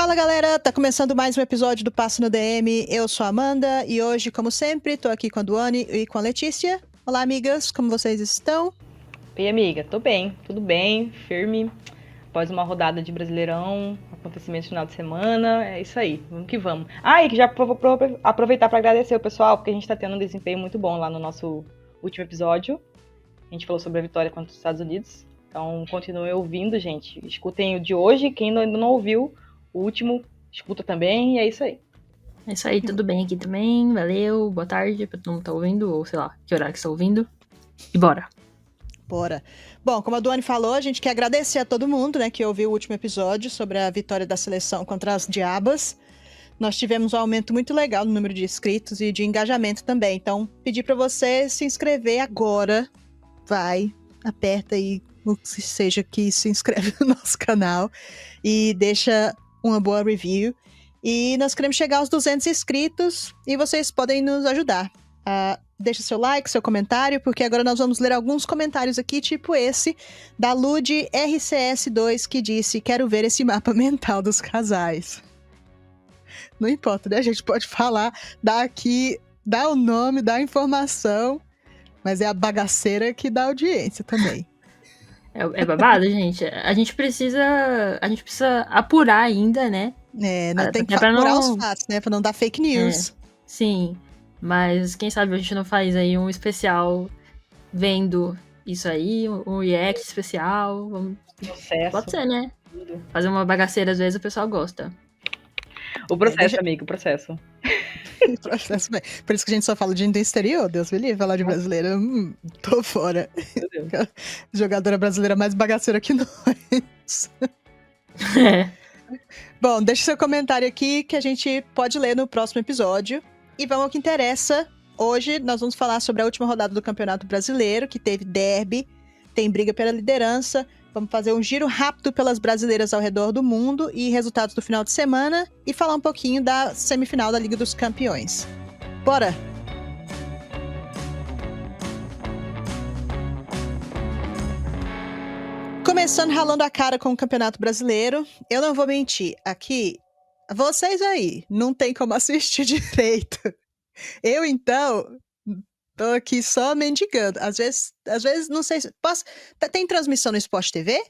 Fala galera, tá começando mais um episódio do Passo no DM. Eu sou a Amanda e hoje, como sempre, tô aqui com a Duane e com a Letícia. Olá, amigas, como vocês estão? Oi, amiga, tô bem, tudo bem, firme. Após uma rodada de Brasileirão, acontecimentos no final de semana, é isso aí, vamos que vamos. E que já vou aproveitar para agradecer o pessoal, porque a gente tá tendo um desempenho muito bom lá no nosso último episódio. A gente falou sobre a vitória contra os Estados Unidos. Então, continuem ouvindo, gente. Escutem o de hoje, quem ainda não ouviu o último, escuta também, e é isso aí. É isso aí, tudo bem aqui também. Valeu, boa tarde pra todo mundo que tá ouvindo, ou sei lá, que horário que você tá ouvindo. E bora. Bora. Bom, como a Duane falou, a gente quer agradecer a todo mundo, né, que ouviu o último episódio sobre a vitória da seleção contra as Diabas. Nós tivemos um aumento muito legal no número de inscritos e de engajamento também. Então, pedir para você se inscrever agora. Vai, aperta aí o que seja que se inscreve no nosso canal e deixa uma boa review. E nós queremos chegar aos 200 inscritos e vocês podem nos ajudar. Deixa seu like, seu comentário, porque agora nós vamos ler alguns comentários aqui, tipo esse, da Lud RCS2, que disse: quero ver esse mapa mental dos casais. Não importa, né? A gente pode falar, dar aqui, dar o nome, dar a informação, mas é a bagaceira que dá audiência também. É babado, gente. A gente precisa apurar ainda, né? Não tem que Até pra apurar os não... fatos, né? Pra não dar fake news. Sim, mas quem sabe a gente não faz aí um especial vendo isso aí, um react especial. Processo. Pode ser, né? Fazer uma bagaceira às vezes o pessoal gosta. O processo, amigo, o processo. Processo bem. Por isso que a gente só fala de exterior, Deus me livre, falar de brasileira, tô fora. Meu Deus. Jogadora brasileira mais bagaceira que nós. É. Bom, deixa seu comentário aqui que a gente pode ler no próximo episódio. E vamos ao que interessa. Hoje nós vamos falar sobre a última rodada do Campeonato Brasileiro, que teve derby, tem briga pela liderança. Vamos fazer um giro rápido pelas brasileiras ao redor do mundo e resultados do final de semana e falar um pouquinho da semifinal da Liga dos Campeões. Bora! Começando ralando a cara com o Campeonato Brasileiro, eu não vou mentir, aqui, vocês aí, não tem como assistir direito. Eu, então, tô aqui só mendigando. Às vezes não sei se... Tem transmissão no Sport TV?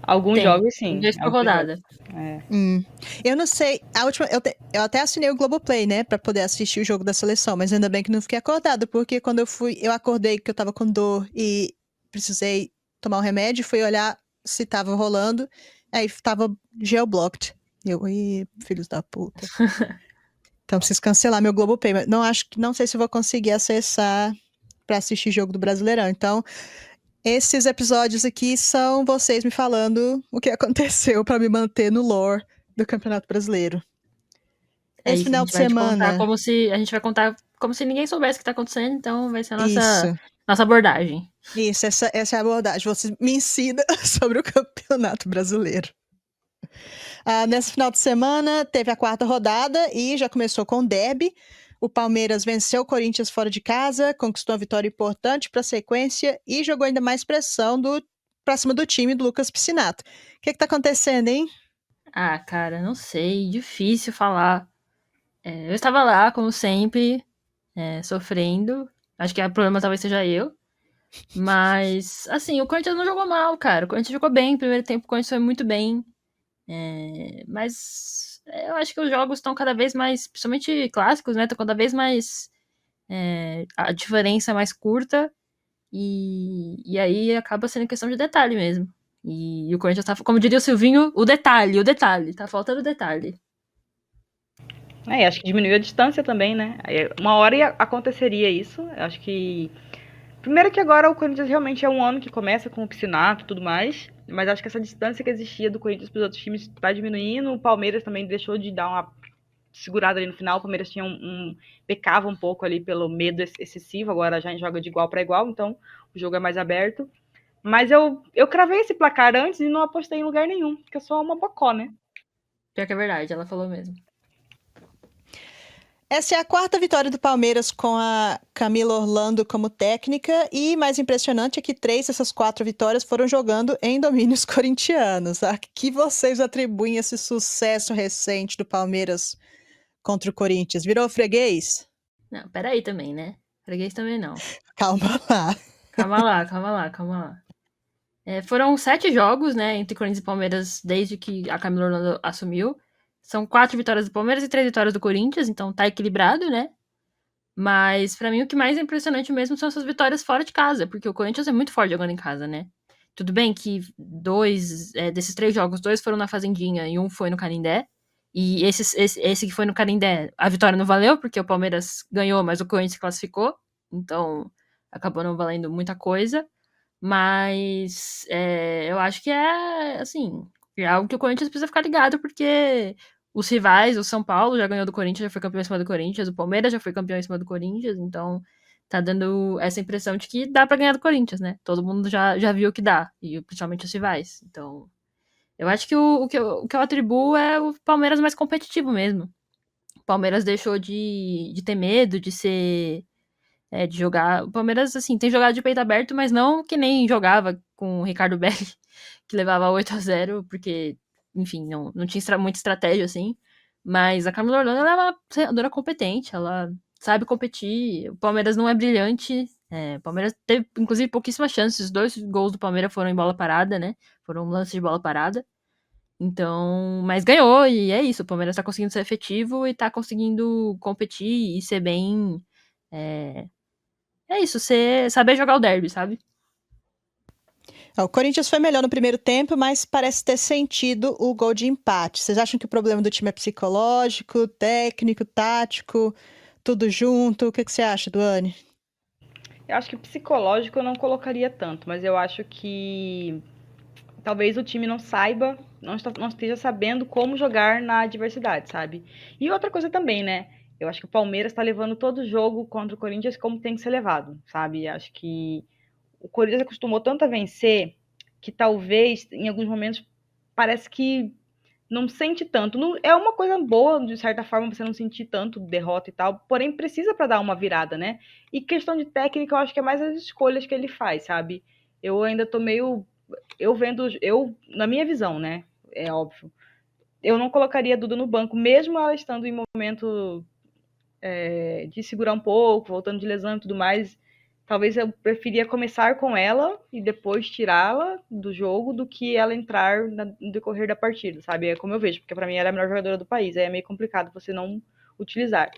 Alguns jogos, sim. Vez por Alguns rodada. jogos. Eu não sei, a última, eu até assinei o Globoplay, né, pra poder assistir o jogo da seleção, mas ainda bem que não fiquei acordada, porque quando eu acordei que eu tava com dor e precisei tomar um remédio, fui olhar se tava rolando, aí tava geoblocked. Filhos da puta. Então preciso cancelar meu Globoplay, mas não sei se eu vou conseguir acessar pra assistir jogo do Brasileirão. Então, esses episódios aqui são vocês me falando o que aconteceu pra me manter no lore do Campeonato Brasileiro. É Esse isso, final de semana. a gente vai contar como se ninguém soubesse o que tá acontecendo, então vai ser a Isso. nossa abordagem. Isso, essa é a abordagem. Você me ensina sobre o Campeonato Brasileiro. Nesse final de semana, teve a quarta rodada e já começou com o derby. O Palmeiras venceu o Corinthians fora de casa, conquistou uma vitória importante para a sequência e jogou ainda mais pressão pra cima do time do Lucas Piscinato. O que tá acontecendo, hein? Cara, não sei, difícil falar. Eu estava lá, como sempre, sofrendo. Acho que o problema talvez seja eu. Mas, assim, o Corinthians não jogou mal, cara. O Corinthians jogou bem. Primeiro tempo, o Corinthians foi muito bem. Mas eu acho que os jogos estão cada vez mais, principalmente clássicos, né? Estão cada vez mais. A diferença é mais curta. E aí acaba sendo questão de detalhe mesmo. E o Corinthians tá, como diria o Silvinho, o detalhe. Tá faltando o detalhe. Acho que diminuiu a distância também, né? Uma hora aconteceria isso. Eu acho que. Primeiro que agora o Corinthians realmente é um ano que começa com o Piscinato e tudo mais. Mas acho que essa distância que existia do Corinthians para os outros times está diminuindo. O Palmeiras também deixou de dar uma segurada ali no final. O Palmeiras tinha pecava um pouco ali pelo medo excessivo. Agora já joga de igual para igual, então o jogo é mais aberto. Mas eu cravei esse placar antes e não apostei em lugar nenhum, porque eu sou uma bocó, né? Pior que é verdade, ela falou mesmo. Essa é a quarta vitória do Palmeiras com a Camila Orlando como técnica e mais impressionante é que 3 dessas 4 vitórias foram jogando em domínios corintianos. A que vocês atribuem esse sucesso recente do Palmeiras contra o Corinthians? Virou freguês? Não, peraí também, né? Freguês também não. Calma lá. Calma lá, calma lá, calma lá. Foram 7 jogos, né, entre Corinthians e Palmeiras desde que a Camila Orlando assumiu. São 4 vitórias do Palmeiras e 3 vitórias do Corinthians, então tá equilibrado, né? Mas pra mim o que mais é impressionante mesmo são essas vitórias fora de casa, porque o Corinthians é muito forte jogando em casa, né? Tudo bem que desses 3 jogos, 2 foram na Fazendinha e um foi no Canindé. E esse que foi no Canindé, a vitória não valeu, porque o Palmeiras ganhou, mas o Corinthians classificou. Então acabou não valendo muita coisa. Mas eu acho que assim, é algo que o Corinthians precisa ficar ligado, porque os rivais, o São Paulo já ganhou do Corinthians, já foi campeão em cima do Corinthians, o Palmeiras já foi campeão em cima do Corinthians, então tá dando essa impressão de que dá pra ganhar do Corinthians, né? Todo mundo já viu que dá, e principalmente os rivais. Então, eu acho que o que eu atribuo é o Palmeiras mais competitivo mesmo. O Palmeiras deixou de ter medo, de jogar. O Palmeiras, assim, tem jogado de peito aberto, mas não que nem jogava com o Ricardo Belli, que levava 8-0 porque, enfim, não tinha muita estratégia, assim. Mas a Camila Orlando, ela é uma treinadora competente, ela sabe competir. O Palmeiras não é brilhante. O Palmeiras teve, inclusive, pouquíssimas chances. Os 2 gols do Palmeiras foram em bola parada, né? Foram lances de bola parada. Então, mas ganhou, e é isso. O Palmeiras tá conseguindo ser efetivo e tá conseguindo competir e ser bem. É, é isso, você saber jogar o derby, sabe? O Corinthians foi melhor no primeiro tempo, mas parece ter sentido o gol de empate. Vocês acham que o problema do time é psicológico, técnico, tático, tudo junto? O que você acha, Duane? Eu acho que psicológico eu não colocaria tanto, mas eu acho que talvez o time não saiba, não esteja sabendo como jogar na adversidade, sabe? E outra coisa também, né? Eu acho que o Palmeiras está levando todo o jogo contra o Corinthians como tem que ser levado, sabe? Acho que o Corinthians acostumou tanto a vencer que talvez em alguns momentos parece que não sente tanto. Não, é uma coisa boa, de certa forma, você não sentir tanto derrota e tal, porém precisa para dar uma virada, né? E questão de técnica, eu acho que é mais as escolhas que ele faz, sabe? Eu ainda tô meio. Na minha visão, né? É óbvio. Eu não colocaria a Duda no banco, mesmo ela estando em momento de segurar um pouco, voltando de lesão e tudo mais. Talvez eu preferia começar com ela e depois tirá-la do jogo do que ela entrar no decorrer da partida, sabe? É como eu vejo, porque para mim ela é a melhor jogadora do país, aí é meio complicado você não utilizar.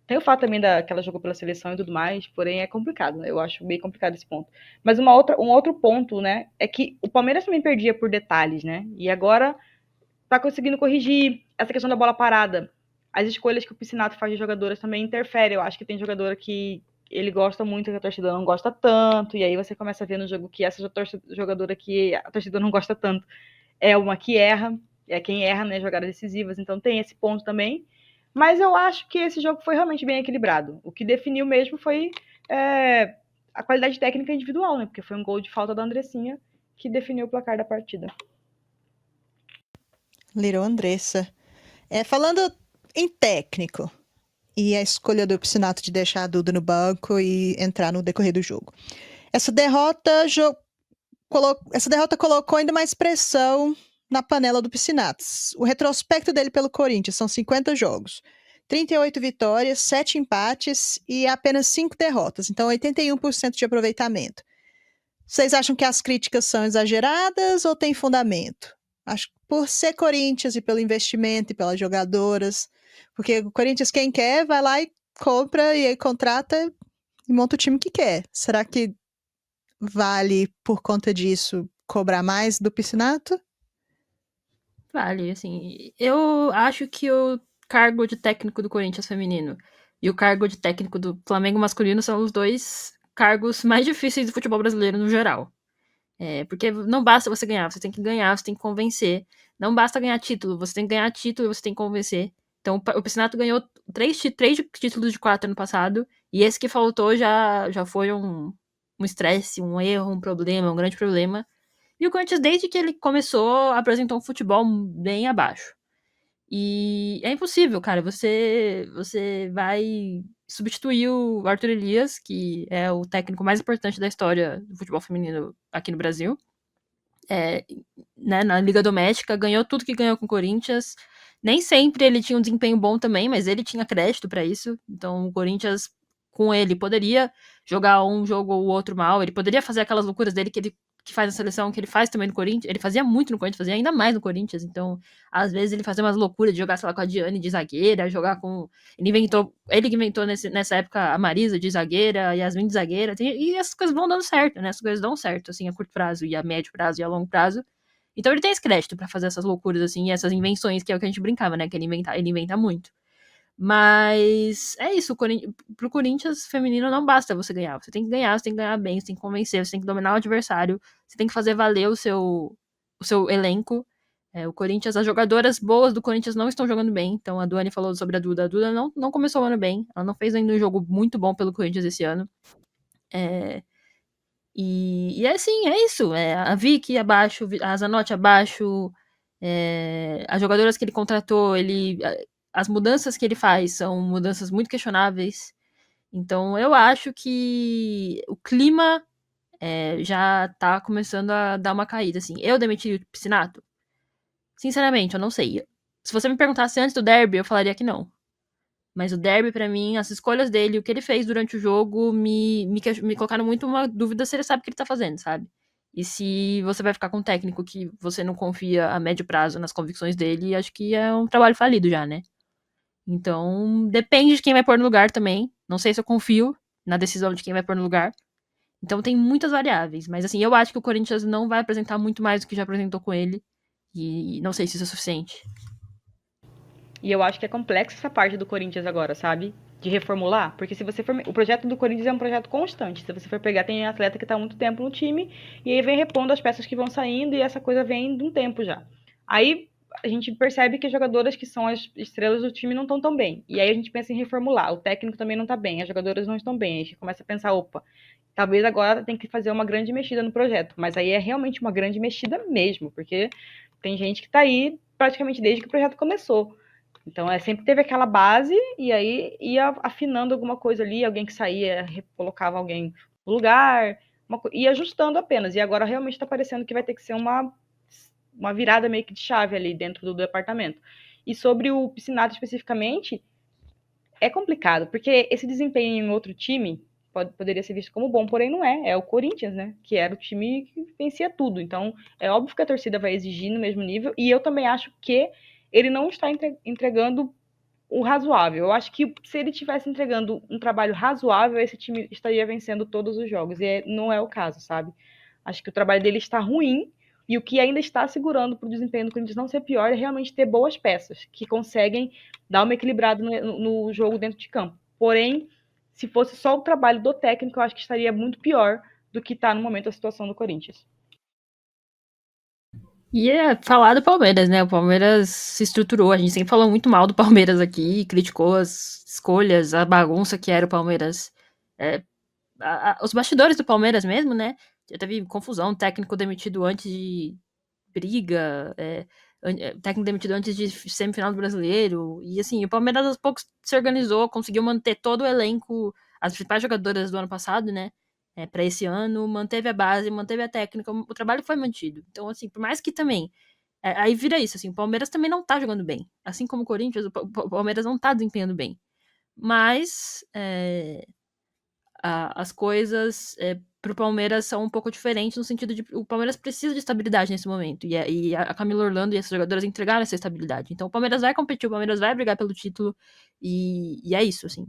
Tem o fato também que ela jogou pela seleção e tudo mais, porém é complicado, né? Eu acho bem complicado esse ponto. Mas um outro ponto, né, é que o Palmeiras também perdia por detalhes, né? E agora tá conseguindo corrigir essa questão da bola parada. As escolhas que o Piscinato faz de jogadoras também interferem. Eu acho que tem jogadora que ele gosta muito, que a torcida não gosta tanto, e aí você começa a ver no jogo que essa jogadora que a torcida não gosta tanto é uma que erra, é quem erra, né, jogadas decisivas, então tem esse ponto também. Mas eu acho que esse jogo foi realmente bem equilibrado. O que definiu mesmo foi a qualidade técnica individual, né, porque foi um gol de falta da Andressinha que definiu o placar da partida. Little Andressa. Falando em técnico e a escolha do Piscinato de deixar a Duda no banco e entrar no decorrer do jogo. Essa derrota colocou ainda mais pressão na panela do Piscinato. O retrospecto dele pelo Corinthians são 50 jogos. 38 vitórias, 7 empates e apenas 5 derrotas. Então, 81% de aproveitamento. Vocês acham que as críticas são exageradas ou tem fundamento? Acho que por ser Corinthians e pelo investimento e pelas jogadoras. Porque o Corinthians, quem quer, vai lá e compra e aí contrata e monta o time que quer. Será que vale, por conta disso, cobrar mais do Piscinato? Vale, assim. Eu acho que o cargo de técnico do Corinthians feminino e o cargo de técnico do Flamengo masculino são os 2 cargos mais difíceis do futebol brasileiro no geral. Porque não basta você ganhar, você tem que ganhar, você tem que convencer. Não basta ganhar título, você tem que ganhar título e você tem que convencer. Então, o Piscinato ganhou 3 títulos de 4 ano passado, e esse que faltou já foi um estresse, um erro, um problema, um grande problema. E o Corinthians, desde que ele começou, apresentou um futebol bem abaixo. E é impossível, cara. Você vai substituir o Arthur Elias, que é o técnico mais importante da história do futebol feminino aqui no Brasil. É, né, na Liga Doméstica, ganhou tudo que ganhou com o Corinthians. Nem sempre ele tinha um desempenho bom também, mas ele tinha crédito para isso. Então o Corinthians, com ele, poderia jogar um jogo ou outro mal. Ele poderia fazer aquelas loucuras dele que faz na seleção, que ele faz também no Corinthians. Ele fazia muito no Corinthians, fazia ainda mais no Corinthians. Então, às vezes, ele fazia umas loucuras de jogar, sei lá, com a Diane de zagueira, jogar com. Ele que inventou nessa época a Marisa de zagueira, a Yasmin de zagueira. E essas coisas vão dando certo, né? Essas coisas dão certo, assim, a curto prazo, e a médio prazo, e a longo prazo. Então ele tem esse crédito pra fazer essas loucuras, assim, e essas invenções, que é o que a gente brincava, né? Que ele inventa muito. Mas é isso, pro Corinthians feminino não basta você ganhar. Você tem que ganhar, você tem que ganhar bem, você tem que convencer, você tem que dominar o adversário, você tem que fazer valer o seu elenco. O Corinthians, as jogadoras boas do Corinthians não estão jogando bem. Então a Duane falou sobre a Duda. A Duda não começou o ano bem. Ela não fez ainda um jogo muito bom pelo Corinthians esse ano. E é assim, é isso. A Vicky abaixo, a Zanotti abaixo, as jogadoras que ele contratou, as mudanças que ele faz são mudanças muito questionáveis. Então eu acho que o clima já tá começando a dar uma caída. Assim. Eu demiti o Piscinato? Sinceramente, eu não sei. Se você me perguntasse antes do derby, eu falaria que não. Mas o derby, pra mim, as escolhas dele, o que ele fez durante o jogo, me colocaram muito uma dúvida se ele sabe o que ele tá fazendo, sabe? E se você vai ficar com um técnico que você não confia a médio prazo nas convicções dele, acho que é um trabalho falido já, né? Então, depende de quem vai pôr no lugar também. Não sei se eu confio na decisão de quem vai pôr no lugar. Então tem muitas variáveis. Mas assim, eu acho que o Corinthians não vai apresentar muito mais do que já apresentou com ele. E não sei se isso é suficiente. E eu acho que é complexa essa parte do Corinthians agora, sabe? De reformular. Porque se você for. O projeto do Corinthians é um projeto constante. Se você for pegar, tem atleta que tá há muito tempo no time e aí vem repondo as peças que vão saindo e essa coisa vem de um tempo já. Aí a gente percebe que as jogadoras que são as estrelas do time não estão tão bem. E aí a gente pensa em reformular. O técnico também não tá bem, as jogadoras não estão bem. A gente começa a pensar, opa, talvez agora tem que fazer uma grande mexida no projeto. Mas aí é realmente uma grande mexida mesmo, porque tem gente que tá aí praticamente desde que o projeto começou. Então, sempre teve aquela base e aí ia afinando alguma coisa ali, alguém que saía, colocava alguém no lugar, ia ajustando apenas. E agora realmente está parecendo que vai ter que ser uma virada meio que de chave ali dentro do departamento. E sobre o Piscinato especificamente, é complicado, porque esse desempenho em outro time poderia ser visto como bom, porém não é. É o Corinthians, né? Que era o time que vencia tudo. Então, é óbvio que a torcida vai exigir no mesmo nível. E eu também acho que ele não está entregando o razoável. Eu acho que se ele estivesse entregando um trabalho razoável, esse time estaria vencendo todos os jogos. E não é o caso, sabe? Acho que o trabalho dele está ruim. E o que ainda está segurando para o desempenho do Corinthians não ser pior é realmente ter boas peças que conseguem dar uma equilibrada no jogo dentro de campo. Porém, se fosse só o trabalho do técnico, eu acho que estaria muito pior do que está no momento a situação do Corinthians. E falar do Palmeiras, né? O Palmeiras se estruturou. A gente sempre falou muito mal do Palmeiras aqui, criticou as escolhas, a bagunça que era o Palmeiras. É, os bastidores do Palmeiras mesmo, né? Já teve confusão, técnico demitido antes de briga, técnico demitido antes de semifinal do Brasileiro. E assim, o Palmeiras aos poucos se organizou, conseguiu manter todo o elenco, as principais jogadoras do ano passado, né? Para esse ano, manteve a base, manteve a técnica, o trabalho foi mantido. Então, assim, por mais que também. Aí vira isso, assim, o Palmeiras também não tá jogando bem. Assim como o Corinthians, o Palmeiras não tá desempenhando bem. Mas as coisas pro Palmeiras são um pouco diferentes no sentido de o Palmeiras precisa de estabilidade nesse momento. E a Camila Orlando e essas jogadoras entregaram essa estabilidade. Então o Palmeiras vai competir, o Palmeiras vai brigar pelo título. E é isso, assim.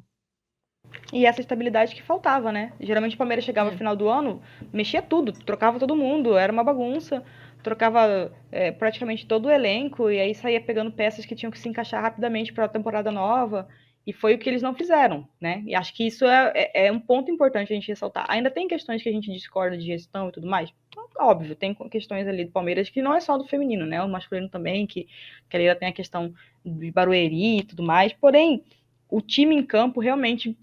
E essa estabilidade que faltava, né? Geralmente o Palmeiras chegava no final do ano, mexia tudo, trocava todo mundo, era uma bagunça, trocava praticamente todo o elenco, e aí saía pegando peças que tinham que se encaixar rapidamente para a temporada nova, e foi o que eles não fizeram, né? E acho que isso é um ponto importante a gente ressaltar. Ainda tem questões que a gente discorda de gestão e tudo mais? Então, óbvio, tem questões ali do Palmeiras que não é só do feminino, né? O masculino também, que ainda tem a questão de Barueri e tudo mais, porém, o time em campo realmente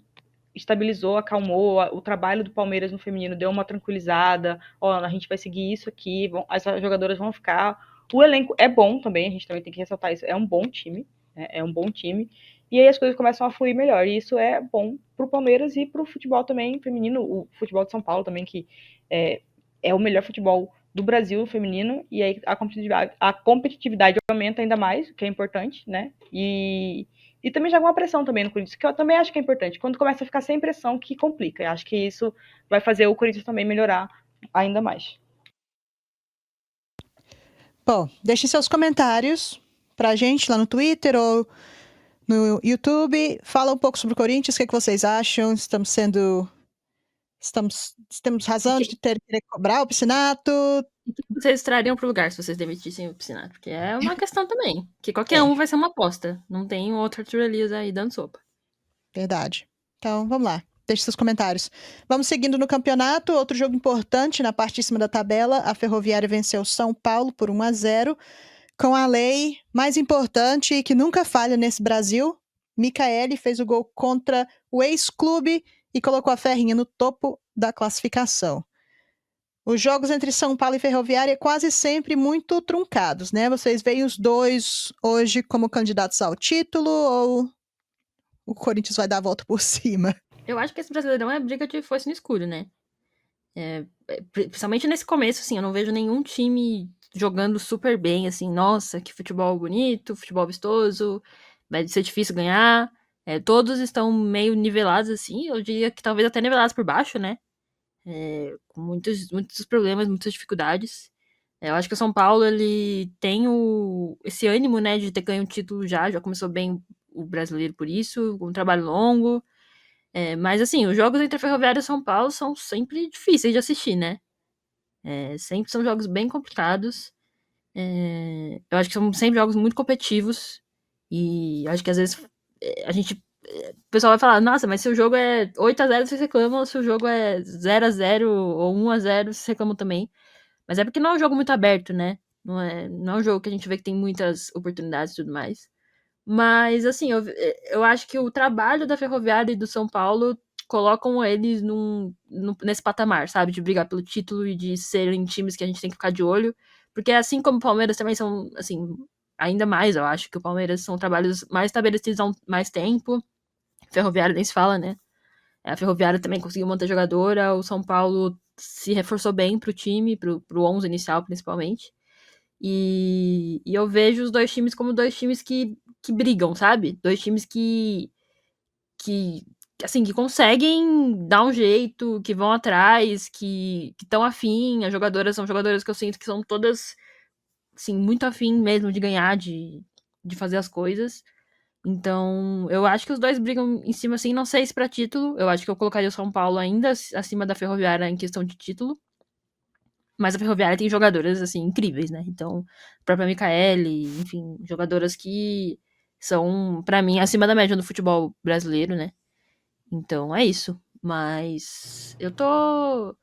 estabilizou, acalmou, o trabalho do Palmeiras no feminino deu uma tranquilizada, a gente vai seguir isso aqui, as jogadoras vão ficar, O elenco é bom também, a gente também tem que ressaltar isso, é um bom time, né? É um bom time. E aí as coisas começam a fluir melhor. E isso é bom pro Palmeiras e pro futebol também feminino, o futebol de São Paulo também, que é o melhor futebol do Brasil feminino. E aí a competitividade aumenta ainda mais, o que é importante, né? E também joga uma pressão também no Corinthians, que eu também acho que é importante. Quando começa a ficar sem pressão, que complica. Eu acho que isso vai fazer o Corinthians também melhorar ainda mais. Bom, deixem seus comentários pra gente lá no Twitter ou no YouTube. Fala um pouco sobre o Corinthians, o que, é que vocês acham? Temos razão de querer cobrar o Piscinato? O que vocês trariam pro lugar se vocês demitissem o Piscinato? Porque é uma questão também. Que qualquer É, um vai ser uma aposta. Não tem outro Arthur Elias aí dando sopa. verdade. Então, vamos lá. Deixe seus comentários. Vamos seguindo no campeonato. Outro jogo importante na parte de cima da tabela. A Ferroviária venceu São Paulo por 1-0. Com a lei mais importante e que nunca falha nesse Brasil, Micaele fez o gol contra o ex-clube e colocou a Ferrinha no topo da classificação. Os jogos entre São Paulo e Ferroviária quase sempre muito truncados, né? Vocês veem os dois hoje como candidatos ao título ou o Corinthians vai dar a volta por cima? Eu acho que esse Brasileirão é briga de foice no escuro, né? Principalmente nesse começo, assim, eu não vejo nenhum time jogando super bem, assim, nossa, que futebol bonito, futebol vistoso, vai ser difícil ganhar. Todos estão meio nivelados, assim, eu diria que talvez até nivelados por baixo, né? Com muitos problemas, muitas dificuldades. Eu acho que o São Paulo, ele tem esse ânimo, né, de ter ganho um título já começou bem o brasileiro por isso, com um trabalho longo. Mas, assim, os jogos entre a Ferroviária e o São Paulo são sempre difíceis de assistir, né? Sempre são jogos bem complicados. Eu acho que são sempre jogos muito competitivos. E acho que às vezes a gente. O pessoal vai falar, nossa, mas se o jogo é 8-0, vocês reclamam, ou se o jogo é 0-0 ou 1-0, vocês reclamam também. Mas é porque não é um jogo muito aberto, né? Não é um jogo que a gente vê que tem muitas oportunidades e tudo mais. Mas, assim, eu acho que o trabalho da Ferroviária e do São Paulo colocam eles nesse patamar, sabe? De brigar pelo título e de serem times que a gente tem que ficar de olho. Porque assim como o Palmeiras também são, assim, ainda mais, eu acho que o Palmeiras são trabalhos mais estabelecidos há mais tempo. Ferroviária nem se fala, né? A Ferroviária também conseguiu manter jogadora, o São Paulo se reforçou bem pro time, pro 11 inicial principalmente. E eu vejo os dois times como dois times que brigam, sabe? Dois times que, assim, que conseguem dar um jeito, que vão atrás, que estão afim. As jogadoras são jogadoras que eu sinto que são todas, assim, muito afim mesmo de ganhar, de fazer as coisas. Então, eu acho que os dois brigam em cima, assim, não sei se pra título. Eu acho que eu colocaria o São Paulo ainda acima da Ferroviária em questão de título. Mas a Ferroviária tem jogadoras, assim, incríveis, né? Então, a própria Micaele, enfim, jogadoras que são, pra mim, acima da média do futebol brasileiro, né? Então, é isso. Mas eu tô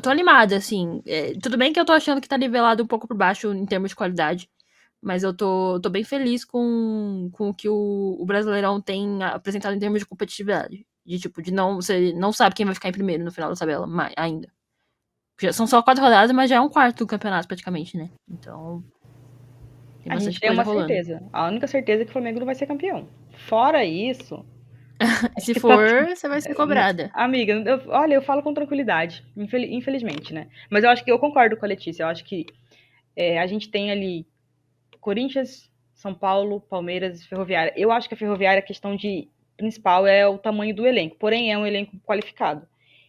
animada, assim. Tudo bem que eu tô achando que tá nivelado um pouco por baixo em termos de qualidade. Mas eu tô bem feliz com o que o Brasileirão tem apresentado em termos de competitividade. De tipo, de não. Você não sabe quem vai ficar em primeiro no final da tabela, ainda. São só 4 rodadas, mas já é um quarto do campeonato, praticamente, né? Então, tem A gente bastante tem coisa uma rolando. certeza. A única certeza é que o Flamengo não vai ser campeão. Fora isso, E acho se que tá. for, você vai ser cobrada. Amiga, olha, eu falo com tranquilidade, infelizmente, né? Mas eu acho que eu concordo com a Letícia. Eu acho que a gente tem ali Corinthians, São Paulo, Palmeiras e Ferroviária. Eu acho que a Ferroviária, a questão principal é o tamanho do elenco, porém é um elenco qualificado.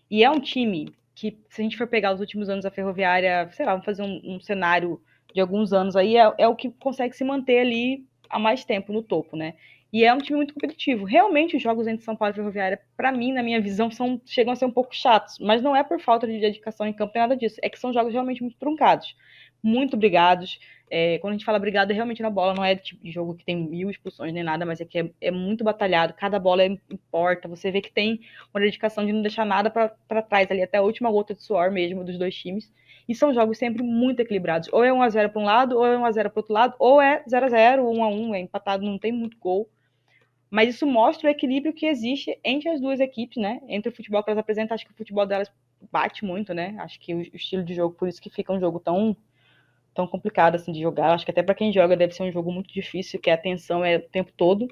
E é um time que, se a gente for pegar os últimos anos da Ferroviária, sei lá, vamos fazer um cenário de alguns anos aí, é o que consegue se manter ali há mais tempo no topo, né? E é um time muito competitivo. Realmente, os jogos entre São Paulo e Ferroviária, para mim, na minha visão, chegam a ser um pouco chatos, mas não é por falta de dedicação em campo, nem nada disso. É que são jogos realmente muito truncados, muito brigados. Quando a gente fala brigado, é realmente na bola, não é tipo de jogo que tem 1000 expulsões nem nada, mas é que é muito batalhado, cada bola importa, você vê que tem uma dedicação de não deixar nada para trás ali, até a última gota de suor mesmo dos dois times. E são jogos sempre muito equilibrados. Ou é 1-0 para um lado, ou é 1-0 para o outro lado, ou é 0-0, 1-1, é empatado, não tem muito gol. Mas isso mostra o equilíbrio que existe entre as duas equipes, né? Entre o futebol que elas apresentam, acho que o futebol delas bate muito, né? Acho que o estilo de jogo, por isso que fica um jogo tão tão complicado assim de jogar. Acho que até para quem joga deve ser um jogo muito difícil, que a atenção é o tempo todo.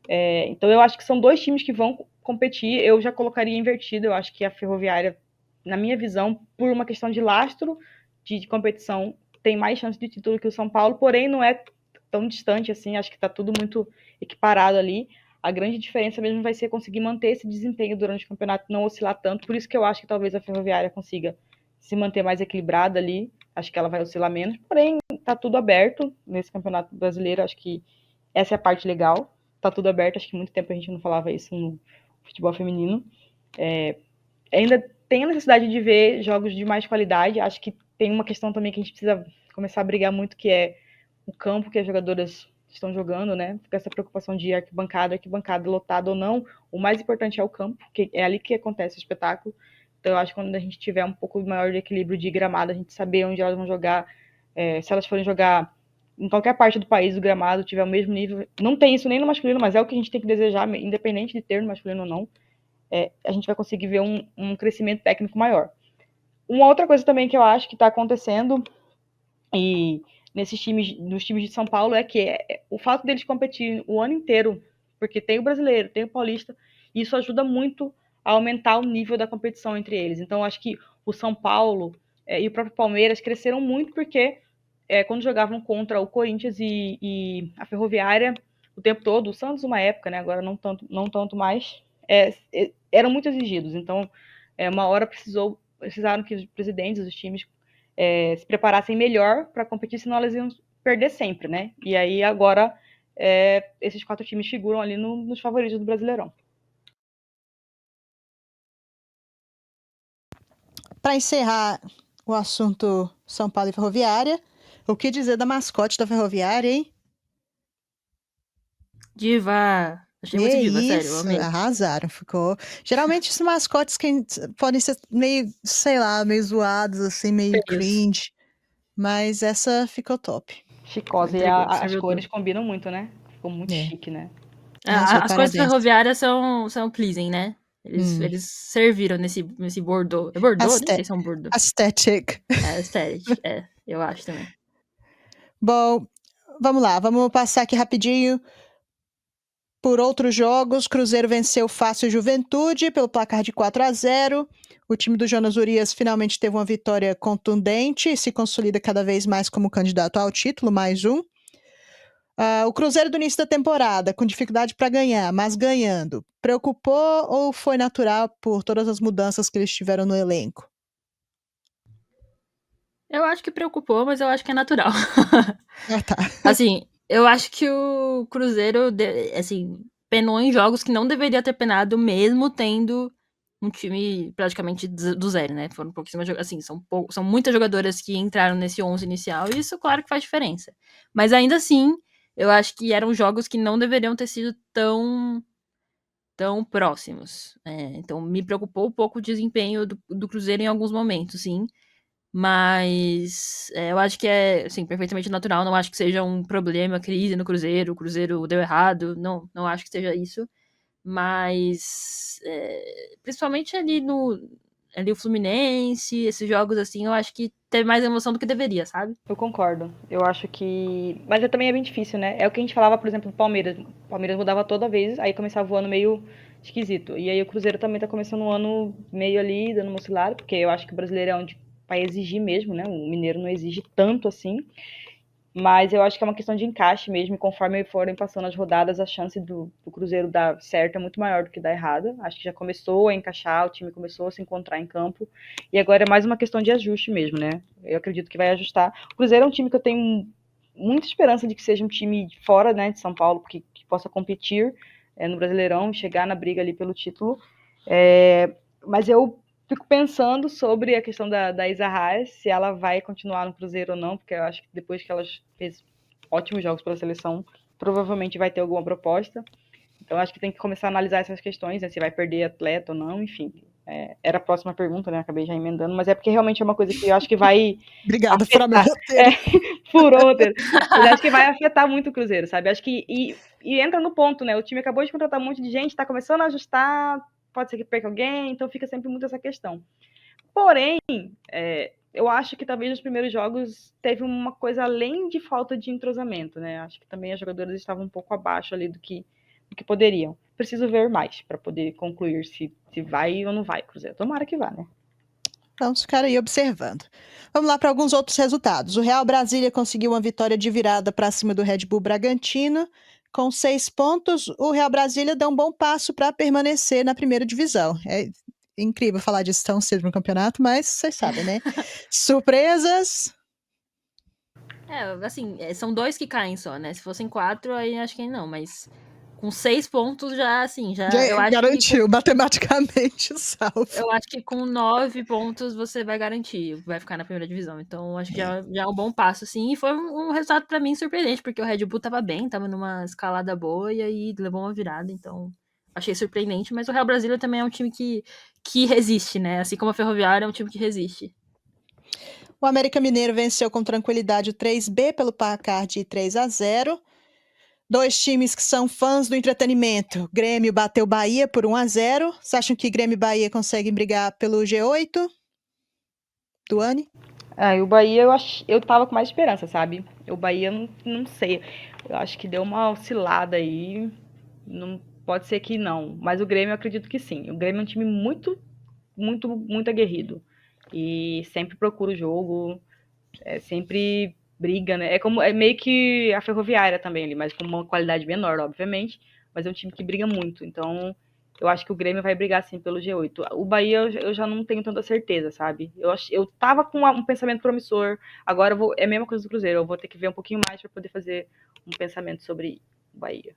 Então eu acho que são dois times que vão competir. Eu já colocaria invertido. Eu acho que a Ferroviária, na minha visão, por uma questão de lastro de competição, tem mais chance de título que o São Paulo, porém não é tão distante assim. Acho que está tudo muito equiparado ali. A grande diferença mesmo vai ser conseguir manter esse desempenho durante o campeonato, não oscilar tanto. Por isso que eu acho que talvez a Ferroviária consiga se manter mais equilibrada ali. Acho que ela vai oscilar menos, porém está tudo aberto nesse campeonato brasileiro. Acho que essa é a parte legal. Tá tudo aberto, acho que muito tempo a gente não falava isso no futebol feminino. Ainda tem a necessidade de ver jogos de mais qualidade. Acho que tem uma questão também que a gente precisa começar a brigar muito, que é o campo que as jogadoras estão jogando, né? Fica essa preocupação de arquibancada lotada ou não. O mais importante é o campo, que é ali que acontece o espetáculo. Então eu acho que quando a gente tiver um pouco maior de equilíbrio de gramado, a gente saber onde elas vão jogar, se elas forem jogar em qualquer parte do país, o gramado tiver o mesmo nível. Não tem isso nem no masculino, mas é o que a gente tem que desejar, independente de ter no masculino ou não. A gente vai conseguir ver um crescimento técnico maior. Uma outra coisa também que eu acho que está acontecendo e nesses times, nos times de São Paulo, é que o fato deles competirem o ano inteiro, porque tem o brasileiro, tem o paulista, e isso ajuda muito a aumentar o nível da competição entre eles. Então, eu acho que o São Paulo e o próprio Palmeiras cresceram muito porque quando jogavam contra o Corinthians e a Ferroviária o tempo todo, o Santos uma época, né, agora não tanto mais, eram muito exigidos. Então, uma hora precisaram que os presidentes dos times se preparassem melhor para competir, senão elas iam perder sempre, né? E aí agora esses 4 times figuram ali nos favoritos do Brasileirão. Para encerrar o assunto São Paulo e Ferroviária, o que dizer da mascote da Ferroviária, hein? Diva. Achei muito diva, sério, eu Isso, amei. arrasaram, ficou. Geralmente esses mascotes que podem ser meio, sei lá, meio zoados, assim, meio Feios. cringe. Mas essa ficou top. Chicosa. E as Serviu cores tudo. combinam muito, né? Ficou muito chique, né? Arrasou, As cores parabéns. ferroviárias são pleasing, né? Eles serviram nesse bordô. É bordô? Nem sei se é um bordô. Aesthetic. É, aesthetic. Eu acho também. Bom, vamos lá, vamos passar aqui rapidinho por outros jogos. Cruzeiro venceu fácil Juventude pelo placar de 4-0. O time do Jonas Urias finalmente teve uma vitória contundente e se consolida cada vez mais como candidato ao título, mais um. O Cruzeiro do início da temporada, com dificuldade para ganhar, mas ganhando, preocupou ou foi natural por todas as mudanças que eles tiveram no elenco? Eu acho que preocupou, mas eu acho que é natural. Tá. Assim, eu acho que o Cruzeiro, assim, penou em jogos que não deveria ter penado, mesmo tendo um time praticamente do zero, né? Foram pouquíssimas, assim, são muitas jogadoras que entraram nesse 11 inicial, e isso, claro, que faz diferença. Mas ainda assim, eu acho que eram jogos que não deveriam ter sido tão próximos. Então, me preocupou um pouco o desempenho do Cruzeiro em alguns momentos, sim. Mas eu acho que é, assim, perfeitamente natural. Não acho que seja um problema, crise no Cruzeiro. O Cruzeiro deu errado. Não acho que seja isso. Mas, principalmente ali o Fluminense, esses jogos assim, eu acho que teve mais emoção do que deveria, sabe? Eu concordo. Eu acho que. Mas também é bem difícil, né? É o que a gente falava, por exemplo, do Palmeiras. O Palmeiras mudava toda vez, aí começava o ano meio esquisito. E aí o Cruzeiro também tá começando o ano meio ali, dando uma oscilada, porque eu acho que o brasileiro é onde vai exigir mesmo, né? O mineiro não exige tanto assim. Mas eu acho que é uma questão de encaixe mesmo, e conforme forem passando as rodadas, a chance do Cruzeiro dar certo é muito maior do que dar errado. Acho que já começou a encaixar, o time começou a se encontrar em campo, e agora é mais uma questão de ajuste mesmo, né? Eu acredito que vai ajustar. O Cruzeiro é um time que eu tenho muita esperança de que seja um time fora, né, de São Paulo, que possa competir no Brasileirão e chegar na briga ali pelo título. Mas eu fico pensando sobre a questão da Isa Arraes, se ela vai continuar no Cruzeiro ou não, porque eu acho que depois que ela fez ótimos jogos pela seleção, provavelmente vai ter alguma proposta. Então acho que tem que começar a analisar essas questões, né, se vai perder atleta ou não, enfim. Era a próxima pergunta, né? Acabei já emendando, mas é porque realmente é uma coisa que eu acho que vai Obrigada, afetar. furou meu roteiro. Furou o roteiro. Mas acho que vai afetar muito o Cruzeiro, sabe? Acho que. E entra no ponto, né? O time acabou de contratar um monte de gente, tá começando a ajustar, pode ser que perca alguém, então fica sempre muito essa questão. Porém, eu eu acho que talvez nos primeiros jogos teve uma coisa além de falta de entrosamento, né? Acho que também as jogadoras estavam um pouco abaixo ali do que poderiam. Preciso ver mais para poder concluir se vai ou não vai, Cruzeiro. Tomara que vá, né? Vamos ficar aí observando. Vamos lá para alguns outros resultados. O Real Brasília conseguiu uma vitória de virada para cima do Red Bull Bragantino. Com 6 pontos, o Real Brasília dá um bom passo para permanecer na primeira divisão. É incrível falar disso tão cedo no campeonato, mas vocês sabem, né? Surpresas? Assim, são 2 que caem só, né? Se fossem 4, aí acho que não, mas com 6 pontos já, assim, Já eu acho garantiu, matematicamente salvo. eu acho que com 9 pontos você vai garantir, vai ficar na primeira divisão. Então, acho que já é um bom passo, sim. E foi um resultado pra mim surpreendente, porque o Red Bull tava bem, tava numa escalada boa e aí levou uma virada. Então, achei surpreendente. Mas o Real Brasília também é um time que resiste, né? Assim como a Ferroviária é um time que resiste. O América Mineiro venceu com tranquilidade o 3B pelo placar de 3-0. 2 times que são fãs do entretenimento. Grêmio bateu Bahia por 1-0. Vocês acham que Grêmio e Bahia conseguem brigar pelo G8? Tuane? E o Bahia eu tava com mais esperança, sabe? O Bahia, não sei. Eu acho que deu uma oscilada aí. Não pode ser que não. Mas o Grêmio eu acredito que sim. O Grêmio é um time muito, muito, muito aguerrido. E sempre procura o jogo. Sempre briga, né? É meio que a Ferroviária também ali, mas com uma qualidade menor, obviamente. Mas é um time que briga muito. Então, eu acho que o Grêmio vai brigar sim pelo G8. O Bahia eu já não tenho tanta certeza, sabe? Eu tava com um pensamento promissor. Agora é a mesma coisa do Cruzeiro. Eu vou ter que ver um pouquinho mais para poder fazer um pensamento sobre o Bahia.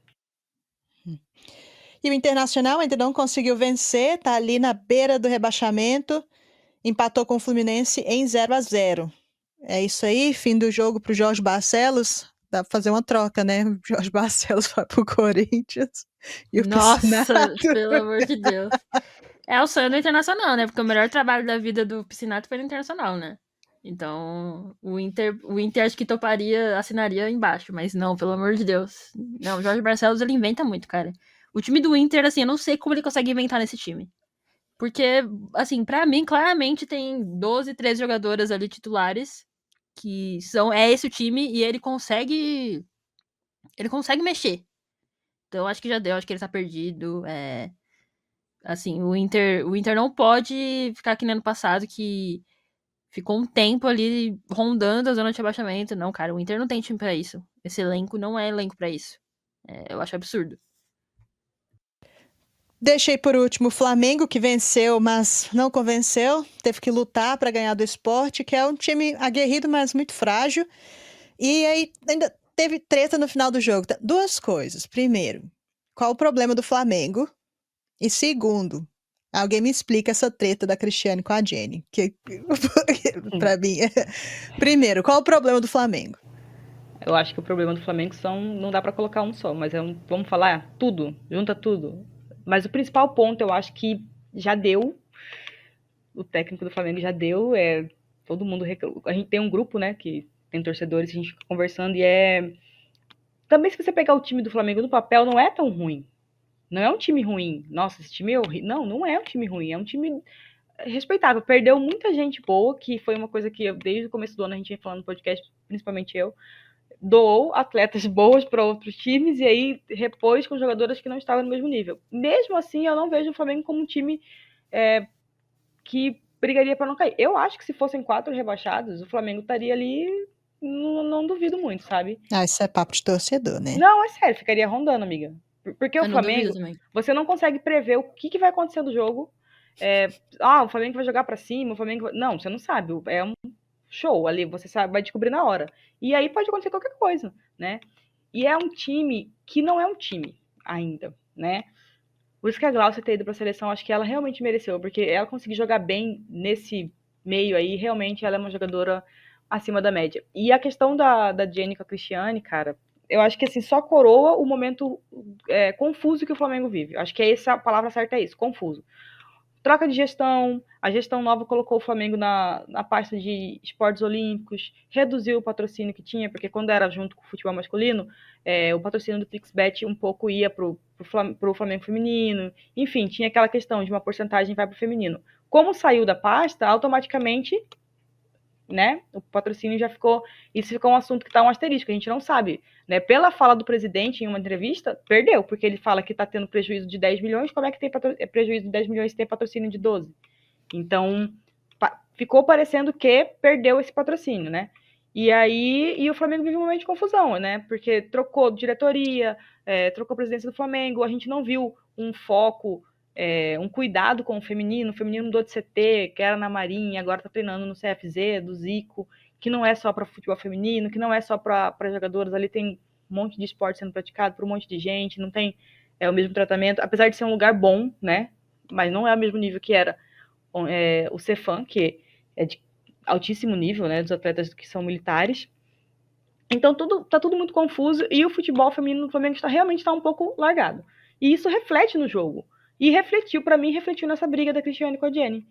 E o Internacional ainda não conseguiu vencer, tá ali na beira do rebaixamento, empatou com o Fluminense em 0-0. É isso aí, fim do jogo pro Jorge Barcelos. Dá pra fazer uma troca, né? O Jorge Barcelos vai pro Corinthians e o Piscinato. Nossa, pelo amor de Deus. É o sonho do Internacional, né? Porque o melhor trabalho da vida do Piscinato foi no Internacional, né? Então, o Inter acho que toparia, assinaria embaixo, mas não, pelo amor de Deus. Não, o Jorge Barcelos, ele inventa muito, cara. O time do Inter, assim, eu não sei como ele consegue inventar nesse time. Porque, assim, pra mim, claramente tem 12, 13 jogadoras ali titulares que é esse o time e ele consegue mexer. Então, acho que já deu, acho que ele tá perdido. Assim, o Inter não pode ficar que nem ano passado, que ficou um tempo ali rondando a zona de rebaixamento. Não, cara, o Inter não tem time pra isso. Esse elenco não é elenco pra isso. Eu acho absurdo. Deixei por último o Flamengo, que venceu, mas não convenceu. Teve que lutar para ganhar do Sport, que é um time aguerrido, mas muito frágil. E aí ainda teve treta no final do jogo. 2 coisas. Primeiro, qual o problema do Flamengo? E segundo, alguém me explica essa treta da Cristiane com a Jenny. Que para mim. Primeiro, qual o problema do Flamengo? Eu acho que o problema do Flamengo não dá para colocar um só, mas vamos falar tudo, junta tudo. Mas o principal ponto, eu acho que já deu, o técnico do Flamengo já deu, todo mundo a gente tem um grupo, né, que tem torcedores, a gente fica conversando também se você pegar o time do Flamengo no papel, não é tão ruim. Não é um time ruim. Nossa, esse time é horrível. Não é um time ruim, é um time respeitável. Perdeu muita gente boa, que foi uma coisa que desde o começo do ano a gente vem falando no podcast, principalmente eu, doou atletas boas para outros times e aí repôs com jogadoras que não estavam no mesmo nível. Mesmo assim, eu não vejo o Flamengo como um time que brigaria para não cair. Eu acho que se fossem 4 rebaixados, o Flamengo estaria ali, não duvido muito, sabe? Isso é papo de torcedor, né? Não, é sério, ficaria rondando, amiga. Porque o Eu não duvido Flamengo, também. você não consegue prever o que vai acontecer no jogo. O Flamengo vai jogar para cima, o Flamengo vai... Não, você não sabe. É um show ali, você sabe, vai descobrir na hora. E aí pode acontecer qualquer coisa, né? E é um time que não é um time ainda, né? Por isso que a Glaucia ter ido para a seleção, acho que ela realmente mereceu, porque ela conseguiu jogar bem nesse meio aí, realmente ela é uma jogadora acima da média. E a questão da Jenny com a Cristiane, cara, eu acho que assim, só coroa o momento confuso que o Flamengo vive. Acho que a palavra certa é isso, confuso. Troca de gestão, a gestão nova colocou o Flamengo na pasta de esportes olímpicos, reduziu o patrocínio que tinha, porque quando era junto com o futebol masculino, o patrocínio do PixBet um pouco ia para o Flamengo feminino, enfim, tinha aquela questão de uma porcentagem vai para o feminino. Como saiu da pasta, automaticamente né? O patrocínio já ficou... Isso ficou um assunto que tá um asterisco, a gente não sabe, né? Pela fala do presidente em uma entrevista, perdeu, porque ele fala que tá tendo prejuízo de 10 milhões, como é que tem prejuízo de 10 milhões se tem patrocínio de 12? Então, ficou parecendo que perdeu esse patrocínio, né? E o Flamengo vive um momento de confusão, né? Porque trocou diretoria, trocou a presidência do Flamengo, a gente não viu um foco, um cuidado com o feminino mudou de CT, que era na Marinha, agora tá treinando no CFZ, do Zico, que não é só para futebol feminino, que não é só para jogadoras, ali tem um monte de esporte sendo praticado por um monte de gente, não tem o mesmo tratamento, apesar de ser um lugar bom, né? Mas não é o mesmo nível que era o Cefam, que é de altíssimo nível, né, dos atletas que são militares. Então tá tudo muito confuso e o futebol feminino no Flamengo realmente está um pouco largado. E isso reflete no jogo. E refletiu nessa briga da Cristiane com a Jenny.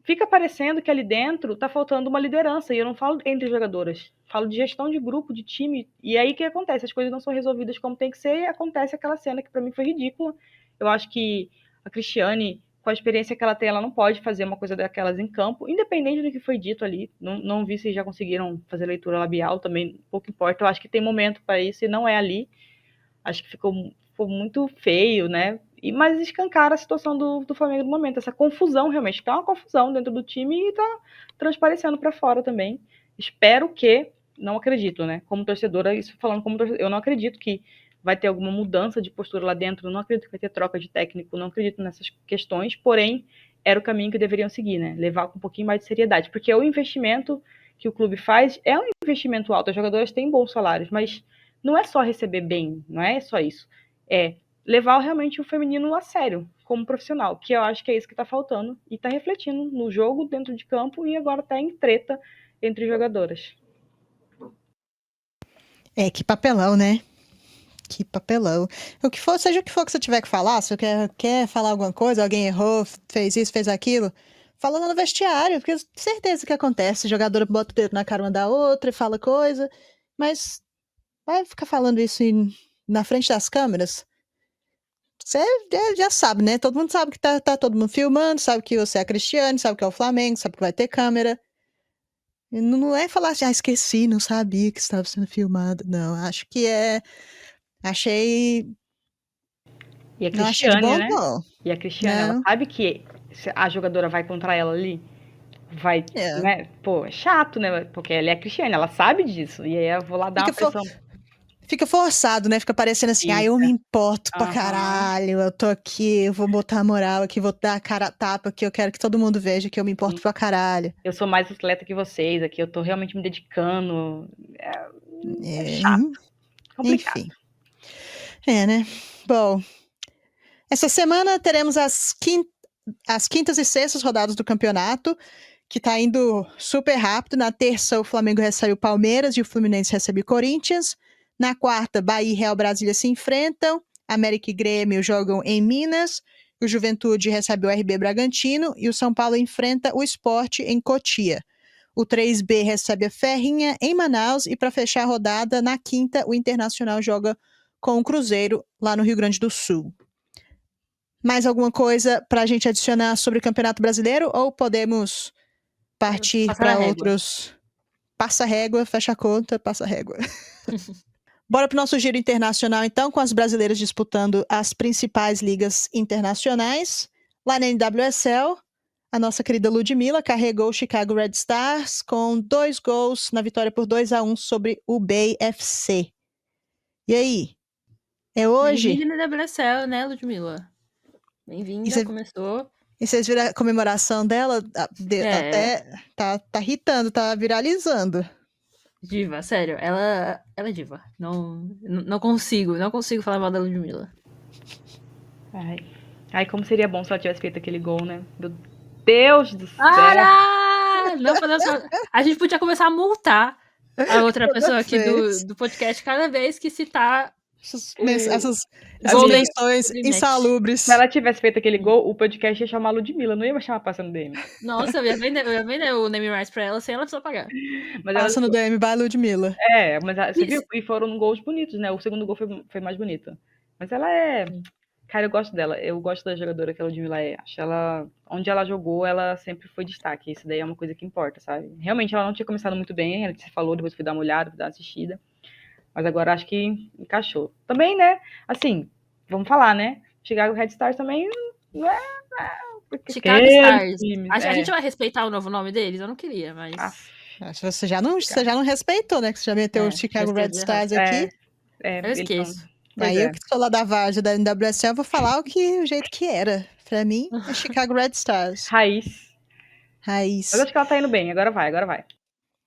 Fica parecendo que ali dentro tá faltando uma liderança, e eu não falo entre jogadoras, falo de gestão de grupo, de time, e aí o que acontece? As coisas não são resolvidas como tem que ser, e acontece aquela cena que para mim foi ridícula. Eu acho que a Cristiane, com a experiência que ela tem, ela não pode fazer uma coisa daquelas em campo, independente do que foi dito ali. Não vi se já conseguiram fazer leitura labial, também pouco importa. Eu acho que tem momento para isso e não é ali. Acho que ficou muito feio, né? Mas escancara a situação do Flamengo no momento. Essa confusão, realmente. Tá uma confusão dentro do time e tá transparecendo para fora também. Espero que... Não acredito, né? Como torcedora, isso falando como torcedora, eu não acredito que vai ter alguma mudança de postura lá dentro, não acredito que vai ter troca de técnico, não acredito nessas questões, porém, era o caminho que deveriam seguir, né? Levar com um pouquinho mais de seriedade, porque o investimento que o clube faz é um investimento alto, as jogadoras têm bons salários, mas não é só receber bem, não é só isso. É levar realmente o feminino a sério, como profissional, que eu acho que é isso que tá faltando e tá refletindo no jogo, dentro de campo e agora tá em treta entre jogadoras. Que papelão, né? Que papelão. Seja o que for que você tiver que falar, se você quer falar alguma coisa, alguém errou, fez isso, fez aquilo, fala lá no vestiário, porque certeza que acontece. A jogadora bota o dedo na cara uma da outra e fala coisa, mas vai ficar falando isso na frente das câmeras? Você já sabe, né? Todo mundo sabe que tá todo mundo filmando, sabe que você é a Cristiane, sabe que é o Flamengo, sabe que vai ter câmera. E não é falar assim, esqueci, não sabia que estava sendo filmado. Não, acho que achei. E a Não achei de Cristiane, bom, né? não. E a Cristiane, ela Não. sabe que a jogadora vai contra ela ali, vai, É. né? Pô, é chato, né? Porque ela é a Cristiane, ela sabe disso. E aí eu vou lá dar uma pressão. Fica forçado, né? Fica parecendo assim, eu me importo pra caralho, eu tô aqui, eu vou botar a moral aqui, vou dar a cara a tapa aqui, eu quero que todo mundo veja que eu me importo pra caralho. Eu sou mais atleta que vocês aqui, eu tô realmente me dedicando. É É, chato, complicado. enfim. Né? Bom, essa semana teremos as quintas e sextas rodadas do campeonato, que tá indo super rápido. Na terça, o Flamengo recebe o Palmeiras e o Fluminense recebe o Corinthians. Na quarta, Bahia e Real Brasília se enfrentam. América e Grêmio jogam em Minas. O Juventude recebe o RB Bragantino. E o São Paulo enfrenta o Sport em Cotia. O 3B recebe a Ferrinha em Manaus. E para fechar a rodada, na quinta, o Internacional joga com o Cruzeiro lá no Rio Grande do Sul. Mais alguma coisa para a gente adicionar sobre o Campeonato Brasileiro? Ou podemos partir para outros? Passa régua, fecha a conta, passa régua. Bora pro nosso giro internacional, então, com as brasileiras disputando as principais ligas internacionais. Lá na NWSL, a nossa querida Ludmilla carregou o Chicago Red Stars com 2 gols na vitória por 2-1 sobre o Bay FC. E aí? É hoje? Bem-vinda na WSL, né, Ludmilla? Bem-vinda, começou. E vocês viram a comemoração dela? Até tá irritando, tá viralizando. Diva, sério, ela é diva. Não consigo falar mal da Ludmilla. Ai, como seria bom se ela tivesse feito aquele gol, né? Meu Deus do céu! Não podemos falar. A gente podia começar a multar a outra pessoa aqui do podcast cada vez que citar Essas Golden menções insalubres. Se ela tivesse feito aquele gol, o podcast ia chamar Ludmilla, não ia chamar Passando DM. Nossa, eu ia vender o name rights pra ela sem ela precisar pagar. Mas Passa no DM by Ludmilla. Mas você viu? E foram gols bonitos, né? O segundo gol foi mais bonito. Mas ela é Cara, eu gosto dela. Eu gosto da jogadora que a Ludmilla é. Acho ela. Onde ela jogou, ela sempre foi destaque. Isso daí é uma coisa que importa, sabe? Realmente ela não tinha começado muito bem, ela se falou, depois fui dar uma olhada, fui dar uma assistida. Mas agora acho que encaixou. Também, né? Assim, vamos falar, né? Chicago Red Stars também não é. Porque Chicago Stars. times, A gente vai respeitar o novo nome deles? Eu não queria, mas. Acho que você já não respeitou, né? Que você já meteu o já Chicago Red escrevi Stars errado. aqui. Eu eles são. esqueço. Pois Aí eu é. que sou lá da Varja da NWSL, eu vou falar o jeito que era. Pra mim, é Chicago Red Stars. Raiz. Mas Raiz. acho que ela tá indo bem. Agora vai, agora vai.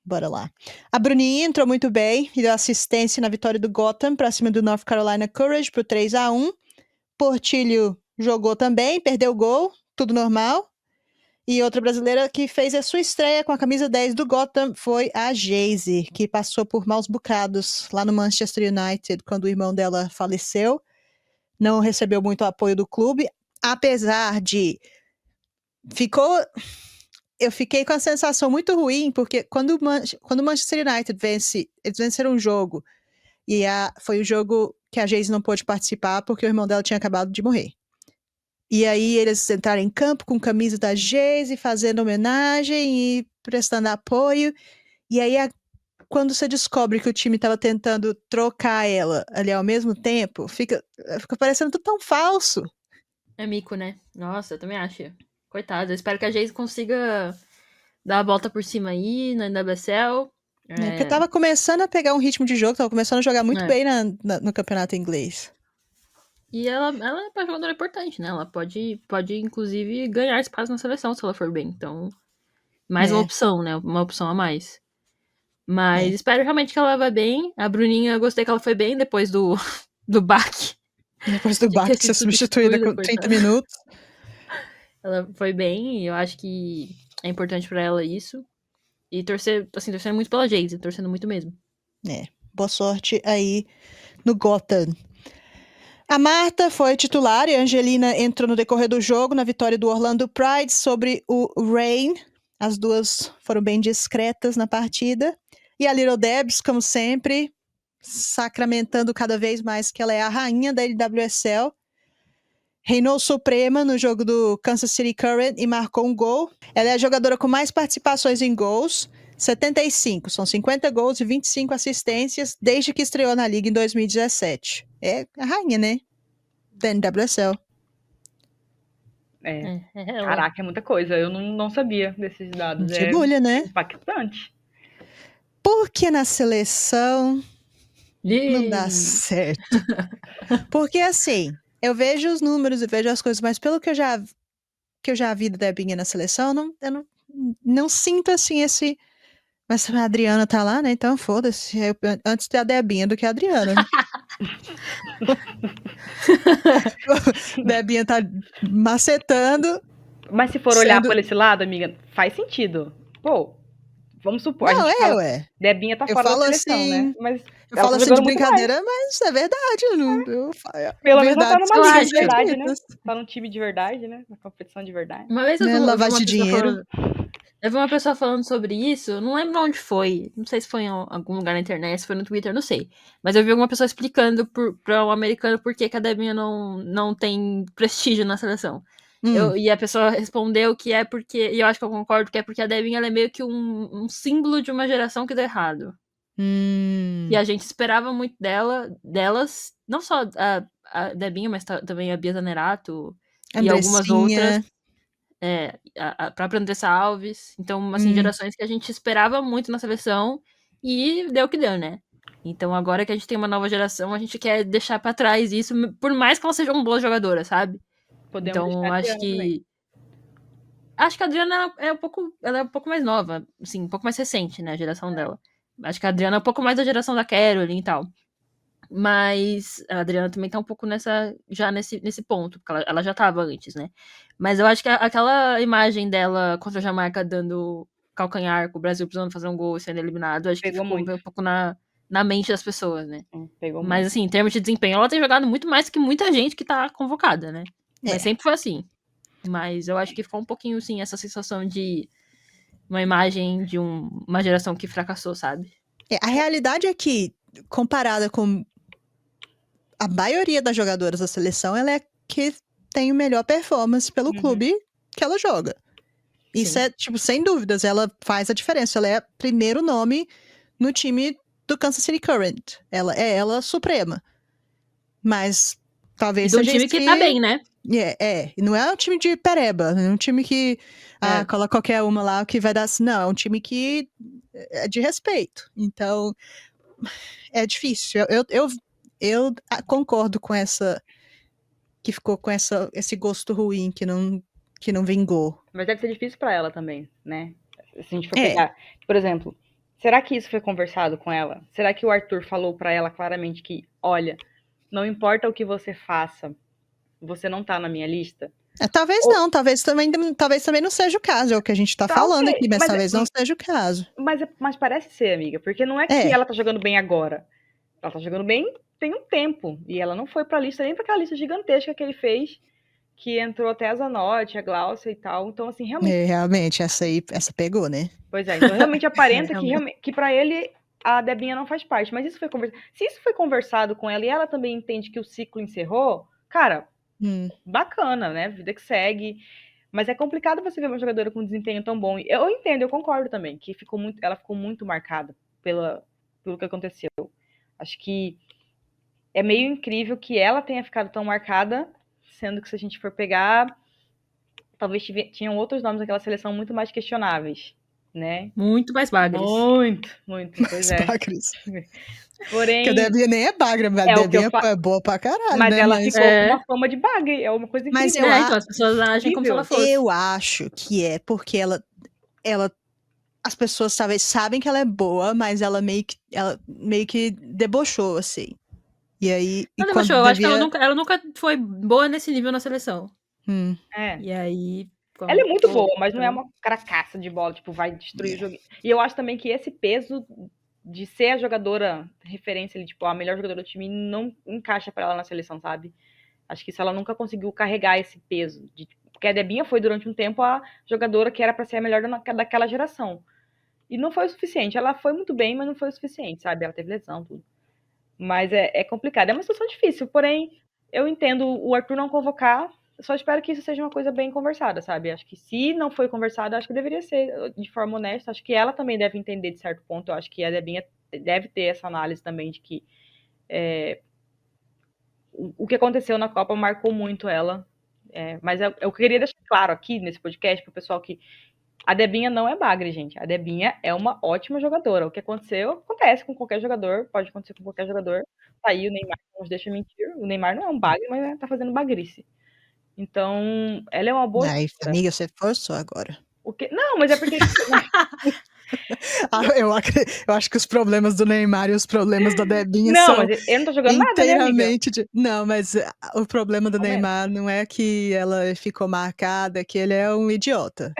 Bora lá. A Bruninha entrou muito bem e deu assistência na vitória do Gotham pra cima do North Carolina Courage por 3-1. Portilho jogou também, perdeu o gol, tudo normal. E outra brasileira que fez a sua estreia com a camisa 10 do Gotham foi a Jayce, que passou por maus bocados lá no Manchester United quando o irmão dela faleceu. Não recebeu muito apoio do clube, apesar de eu fiquei com a sensação muito ruim, porque quando o Manchester United vence, eles venceram um jogo, e foi o jogo que a Jayce não pôde participar porque o irmão dela tinha acabado de morrer. E aí eles entraram em campo com camisa da Jayce, fazendo homenagem e prestando apoio. E aí, quando você descobre que o time estava tentando trocar ela ali ao mesmo tempo, fica parecendo tudo tão falso. É mico, né? Nossa, eu também acho. Coitada. Eu espero que a Jayce consiga dar a volta por cima aí na NWSL. Porque tava começando a pegar um ritmo de jogo, tava começando a jogar muito bem no campeonato inglês. E ela é uma jogadora importante, né? Ela pode inclusive, ganhar espaço na seleção se ela for bem. Então, mais uma opção, né? Uma opção a mais. Mas espero realmente que ela vá bem. A Bruninha, eu gostei que ela foi bem depois do baque. Depois do baque ser substituída com 30 minutos. Ela foi bem e eu acho que é importante pra ela isso. E torcendo muito pela Jayce, torcendo muito mesmo. Boa sorte aí no Gotham. A Marta foi titular e a Angelina entrou no decorrer do jogo na vitória do Orlando Pride sobre o Reign. As duas foram bem discretas na partida. E a Little Debs, como sempre, sacramentando cada vez mais que ela é a rainha da LWSL. Reinou suprema no jogo do Kansas City Current e marcou um gol. Ela é a jogadora com mais participações em gols, 75. São 50 gols e 25 assistências desde que estreou na liga em 2017. É a rainha, né? Da NWSL. Caraca, é muita coisa. Eu não sabia desses dados. Debulha, né? Impactante. Porque na seleção não dá certo. Porque assim, eu vejo os números e vejo as coisas, mas pelo que eu já vi da Debinha na seleção, eu não sinto assim esse. Mas a Adriana tá lá, né? Então foda-se. Antes ter a Debinha do que a Adriana. Né? Debinha tá macetando. Mas se for olhar por esse lado, amiga, faz sentido. Pô, vamos supor. Não, a gente fala, ué. Debinha tá fora da seleção, assim, né? Mas eu falo assim de brincadeira, mas é verdade. Pelo menos ela tá numa liga de verdade, verdade, né? Tá num time de verdade, né? Na competição de verdade. Uma vez eu vi lavagem de dinheiro. Eu vi uma pessoa falando sobre isso, eu não lembro onde foi. Não sei se foi em algum lugar na internet, se foi no Twitter, não sei. Mas eu vi alguma pessoa explicando pra um americano por que a Debinha não tem prestígio na seleção. E a pessoa respondeu que é porque, e eu acho que eu concordo, que é porque a Debinha ela é meio que um símbolo de uma geração que deu errado. E a gente esperava muito delas, não só a Debinha, mas também a Bia Zanerato e algumas outras. A própria Andressa Alves. Então, assim, gerações que a gente esperava muito na seleção e deu o que deu, né? Então, agora que a gente tem uma nova geração, a gente quer deixar pra trás isso, por mais que ela seja uma boa jogadora, sabe? Então, acho que a Adriana ela é um pouco mais nova, assim, um pouco mais recente, né, a geração dela. Acho que a Adriana é um pouco mais da geração da Caroline e tal. Mas a Adriana também tá um pouco já nesse ponto, porque ela já tava antes, né? Mas eu acho que aquela imagem dela contra a Jamaica dando calcanhar, com o Brasil precisando fazer um gol e sendo eliminado, acho que ficou um pouco na mente das pessoas, né? Mas assim, em termos de desempenho, ela tem jogado muito mais que muita gente que tá convocada, né? Mas sempre foi assim. Mas eu acho que ficou um pouquinho, assim, essa sensação de uma imagem de uma geração que fracassou, sabe? A realidade é que, comparada com a maioria das jogadoras da seleção, ela é que tem o melhor performance pelo Uhum. clube que ela joga. Isso Sim. é, tipo, sem dúvidas, ela faz a diferença. Ela é primeiro nome no time do Kansas City Current. Ela é ela suprema. Mas E talvez de um seja time isso que tá bem, né? E não é um time de pereba, não é um time que É. cola qualquer uma lá que vai dar assim. Não, é um time que é de respeito. Então, é difícil. Eu concordo com essa. Que ficou com esse gosto ruim que não vingou. Mas deve ser difícil pra ela também, né? Se a gente for É. pegar, por exemplo, será que isso foi conversado com ela? Será que o Arthur falou pra ela claramente que, olha, não importa o que você faça, você não tá na minha lista? Talvez Ou- não, talvez também não seja o caso, é o que a gente tá falando aqui, mas talvez não seja o caso. Mas parece ser, amiga, porque não é que É, ela tá jogando bem agora. Ela tá jogando bem tem um tempo. E ela não foi pra lista, nem pra aquela lista gigantesca que ele fez, que entrou até a Zanotti, a Glaucia e tal. Então, assim, realmente. realmente, essa pegou, né? Pois é, então realmente aparenta Realmente. que pra ele a Debinha não faz parte. Mas isso foi conversado. Se isso foi conversado com ela e ela também entende que o ciclo encerrou, cara, bacana, né? Vida que segue. Mas é complicado você ver uma jogadora com desempenho tão bom. Eu entendo, eu concordo também, que ela ficou muito marcada pelo que aconteceu. Acho que é meio incrível que ela tenha ficado tão marcada, sendo que se a gente for pegar, talvez tinham outros nomes naquela seleção muito mais questionáveis, né? Muito mais bagres. Muito, pois é. Bagres. Porém, Porque a Debinha nem é bagra, mas a é o que eu Debinha é boa pra caralho, mas né? ela Mas ficou com uma fama de bagre, é uma coisa Mas incrível. eu Então as pessoas agem como se ela fosse. eu acho que é porque ela as pessoas talvez sabem que ela é boa, mas ela meio que debochou, assim. E aí, Não quando debochou, eu acho que devia... ela nunca foi boa nesse nível na seleção. É. E aí, Ela é quando muito boa, mas não é então, uma caracaça de bola, tipo, vai destruir o jogo. E eu acho também que esse peso de ser a jogadora referência ali, tipo, a melhor jogadora do time, não encaixa pra ela na seleção, sabe? Acho que isso ela nunca conseguiu carregar esse peso. Porque a Debinha foi, durante um tempo, a jogadora que era pra ser a melhor daquela geração. E não foi o suficiente. Ela foi muito bem, mas não foi o suficiente, sabe? Ela teve lesão, tudo. Mas é complicado. É uma situação difícil, porém, eu entendo o Arthur não convocar. Eu só espero que isso seja uma coisa bem conversada, sabe? Acho que se não foi conversado, acho que deveria ser de forma honesta. Acho que ela também deve entender de certo ponto. Eu acho que a Debinha deve ter essa análise também de que o que aconteceu na Copa marcou muito ela. Mas eu queria deixar claro aqui nesse podcast para o pessoal que a Debinha não é bagre, gente. A Debinha é uma ótima jogadora. O que aconteceu, acontece com qualquer jogador, pode acontecer com qualquer jogador. Tá aí o Neymar, não nos deixa mentir. O Neymar não é um bagre, mas tá fazendo bagrice. Então, ela é uma boa Aí, jogadora. amiga, você forçou agora. Não, mas é porque. Eu acho que os problemas do Neymar e os problemas da Debinha Não, são mas ele não tá jogando nada, né, amiga? inteiramente de... Não, mas o problema do Momento. Neymar não é que ela ficou marcada, é que ele é um idiota.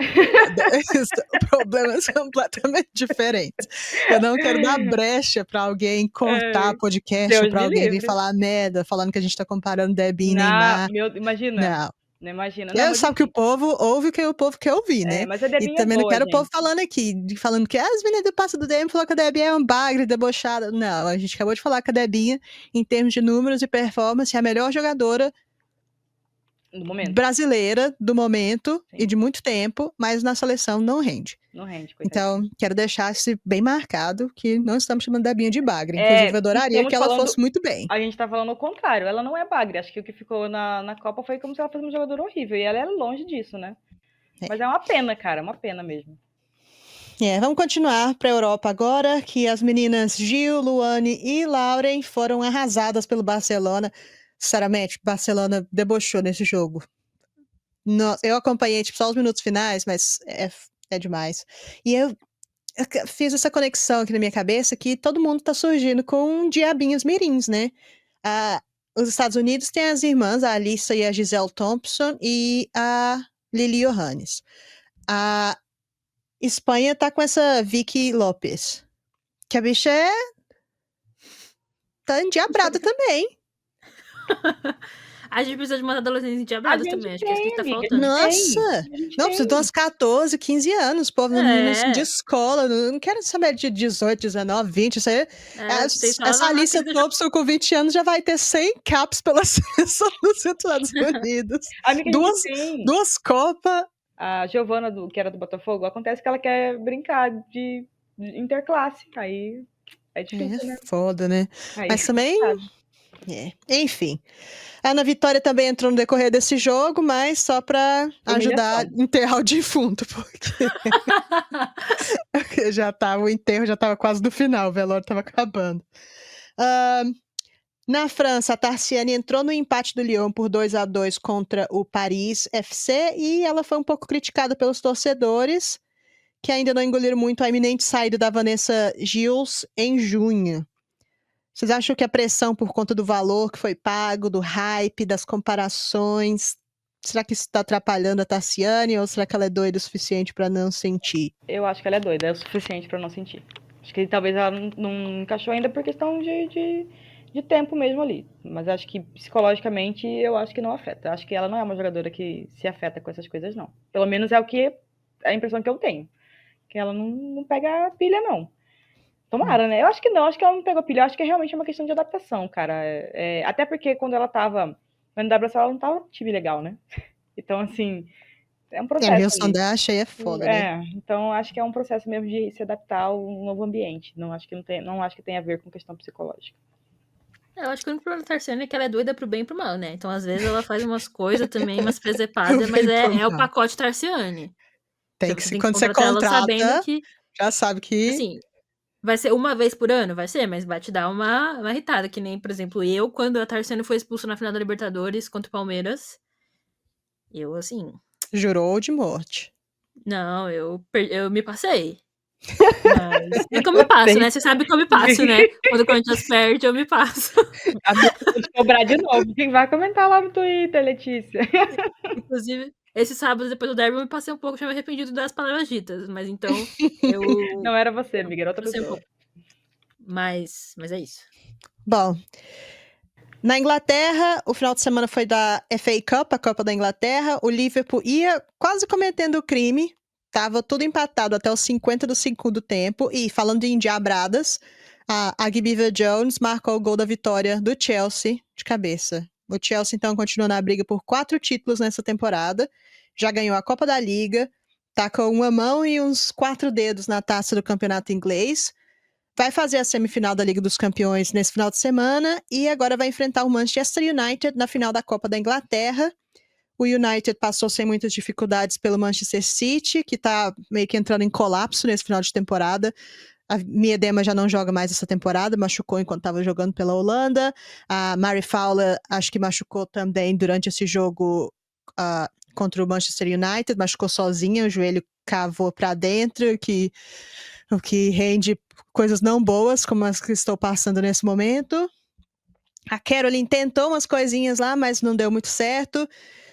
Problemas completamente diferentes. Eu não quero dar brecha pra alguém cortar podcast, Deus pra me alguém vir livre. falar merda, falando que a gente tá comparando Debinha e Neymar. Imagina. Não. Não imagina. Não, mas Sabe que o enfim. povo ouve o que o povo quer ouvir, né? Mas a E Debinha é também não boa, quero o povo gente. falando aqui, falando que as meninas do Passo do DM falou que a Debinha é um bagre, debochada. Não, a gente acabou de falar que a Debinha, em termos de números e performance, é a melhor jogadora No momento. brasileira do momento Sim. e de muito tempo, mas na seleção não rende. Não rende, coitadinha. Então, quero deixar esse bem marcado, que não estamos chamando a Debinha de bagre. Inclusive, eu adoraria que ela fosse muito bem. A gente tá falando o contrário. Ela não é bagre. Acho que o que ficou na Copa foi como se ela fosse uma jogadora horrível. E ela é longe disso, né? Mas é uma pena, cara. Uma pena mesmo. Vamos continuar para a Europa agora, que as meninas Gil, Luane e Lauren foram arrasadas pelo Barcelona. Sinceramente, Barcelona debochou nesse jogo. Eu acompanhei só os minutos finais, mas é demais. E eu fiz essa conexão aqui na minha cabeça que todo mundo tá surgindo com diabinhos mirins, né? Os Estados Unidos têm as irmãs, a Alyssa e a Gisele Thompson, e a Lili Johannes. A Espanha tá com essa Vicky Lopes, que a bicha tá endiabrada também. A gente precisa de umas adolescentes A endiabradas gente também, acho que é isso que tem, tá amiga, a faltando. gente tem. Nossa! A gente Não, precisa de tem. umas 14, 15 anos, povo, menina assim, de É, escola. Não quero saber de 18, 19, 20. Isso aí, tem só essa na Alicia querida Thompson com 20 anos já vai ter 100 caps pela seleção dos Estados Unidos. Amiga, a gente tem. Duas Copas. A Giovana, que era do Botafogo, acontece que ela quer brincar de interclasse. Aí é É difícil, né? foda, né? Aí Mas fica também, complicado. enfim. A Ana Vitória também entrou no decorrer desse jogo, mas só pra ajudar a Humilhação. enterrar o defunto, porque o enterro já tava quase no final, o velório tava acabando. Ah, na França, a Tarciane entrou no empate do Lyon por 2-2 contra o Paris FC e ela foi um pouco criticada pelos torcedores, que ainda não engoliram muito a iminente saída da Vanessa Gilles em junho. Vocês acham que a pressão por conta do valor que foi pago, do hype, das comparações, será que isso está atrapalhando a Tarciane ou será que ela é doida o suficiente para não sentir? Eu acho que ela é doida, é o suficiente pra não sentir. Acho que talvez ela não encaixou ainda por questão de tempo mesmo ali. Mas acho que psicologicamente eu acho que não afeta. Acho que ela não é uma jogadora que se afeta com essas coisas, não. Pelo menos é o que a impressão que eu tenho. Que ela não pega a pilha, não. Tomara, né? Eu acho que não, acho que ela não pegou pilha. Eu acho que é realmente uma questão de adaptação, cara. Até porque quando ela tava no WSL, ela não tava no time legal, né? Então, assim, é um É, a processo reação ali. da Asha é foda, né? Então acho que é um processo mesmo de se adaptar a um novo ambiente. Não acho que tem a ver com questão psicológica. Eu acho que o único problema da Tarciane é que ela é doida pro bem e pro mal, né? Então, às vezes, ela faz umas coisas também, umas Pro presepadas, bem mas e pro é o mal. pacote Tarciane. Tem que Você se, tem que quando você contratar ela sabendo contrata, que, já sabe que assim, vai ser uma vez por ano? Vai ser, mas vai te dar uma irritada. Que nem, por exemplo, eu, quando a Tarciane foi expulsa na final da Libertadores contra o Palmeiras, eu, assim, jurou de morte. não, eu me passei. Mas é que eu me passo, né? Você sabe que eu me passo, né? Quando o Corinthians perde, eu me passo. A minha vou te cobrar de novo. Quem vai comentar lá no Twitter, Letícia? Inclusive, esse sábado, depois do derby, eu me passei um pouco, já me arrependido das palavras ditas. Mas então, Não era você, amiga, era outra passei um pessoa. pouco. Mas é isso. Bom, na Inglaterra, o final de semana foi da FA Cup, a Copa da Inglaterra. O Liverpool ia quase cometendo crime. Tava tudo empatado até os 50 do segundo tempo. E falando de endiabradas, a Agbeaver Jones marcou o gol da vitória do Chelsea de cabeça. O Chelsea, então, continua na briga por 4 títulos nessa temporada. Já ganhou a Copa da Liga. Tá com uma mão e uns 4 dedos na taça do campeonato inglês. Vai fazer a semifinal da Liga dos Campeões nesse final de semana e agora vai enfrentar o Manchester United na final da Copa da Inglaterra. O United passou sem muitas dificuldades pelo Manchester City, que tá meio que entrando em colapso nesse final de temporada. A Miedema já não joga mais essa temporada, machucou enquanto estava jogando pela Holanda. A Mary Fowler acho que machucou também durante esse jogo contra o Manchester United, machucou sozinha, o joelho cavou para dentro, o que rende coisas não boas, como as que estou passando nesse momento. A Caroline tentou umas coisinhas lá, mas não deu muito certo.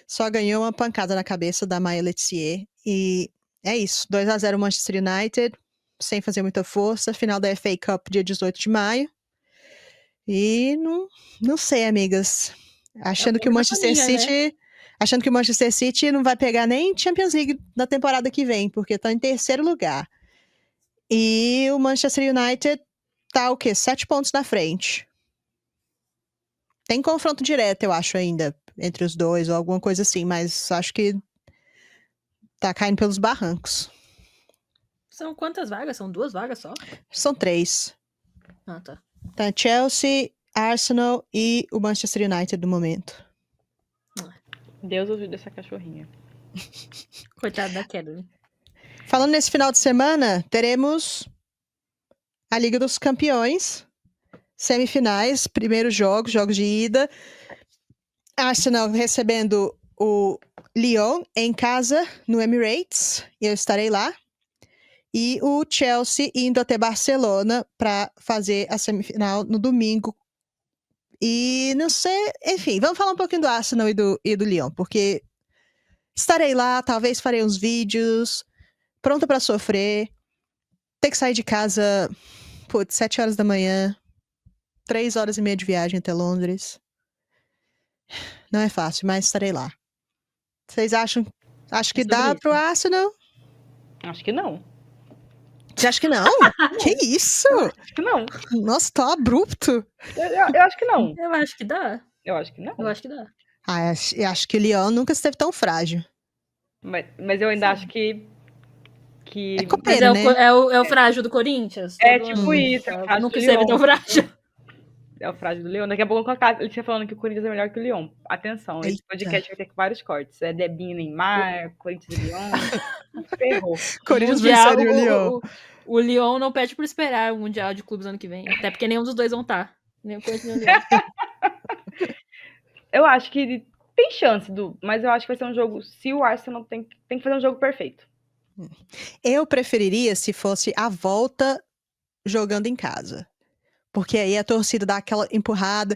Só ganhou uma pancada na cabeça da Maya Letizier. E é isso. 2-0 Manchester United, sem fazer muita força. Final da FA Cup, dia 18 de maio. E não sei, amigas. Achando que o fogo na Manchester família, né? City... Achando que o Manchester City não vai pegar nem Champions League na temporada que vem, porque está em terceiro lugar. E o Manchester United tá o quê? 7 pontos na frente. Tem confronto direto, eu acho, ainda, entre os dois, ou alguma coisa assim, mas acho que tá caindo pelos barrancos. São quantas vagas? São 2 vagas só? São 3. Ah, tá. Tá Chelsea, Arsenal e o Manchester United no momento. Deus ajude essa cachorrinha. Coitada da Caroline. Falando nesse final de semana, teremos a Liga dos Campeões, semifinais, primeiros jogos de ida. Arsenal recebendo o Lyon em casa, no Emirates, e eu estarei lá. E o Chelsea indo até Barcelona para fazer a semifinal no domingo. E não sei, enfim, vamos falar um pouquinho do Arsenal e do Lyon, porque estarei lá, talvez farei uns vídeos, pronta para sofrer. Ter que sair de casa, 7 horas da manhã, 3 horas e meia de viagem até Londres. Não é fácil, mas estarei lá. Vocês acham? Acho que É sobre dá isso. pro Arsenal? Acho que não. Você acha que não? Que isso? Acho que não. Nossa, tão abrupto. Eu acho que não. Eu acho que dá. Eu acho que não. Eu acho que dá. Eu acho que o Lyon nunca esteve tão frágil. Mas eu ainda acho que. É Mas copeiro, né? é o frágil do Corinthians? É Todo tipo ano. isso, é o frágil Nunca do esteve Lyon. tão frágil. É o frágil do Lyon. Daqui a pouco eu vou colocar ele falando que o Corinthians é melhor que o Lyon. Atenção, esse Eita. podcast vai ter vários cortes. É Debinho e Neymar, Corinthians e Lyon. Ferrou. Corinthians Mundial, venceria o Lyon. o Lyon não pede por esperar o Mundial de Clubes ano que vem. Até porque nenhum dos dois vão estar. Nem o Corinthians nem o Lyon. Eu acho que tem chance, mas eu acho que vai ser um jogo. Se o Arsenal tem que fazer um jogo perfeito. Eu preferiria se fosse a volta jogando em casa. Porque aí a torcida dá aquela empurrada.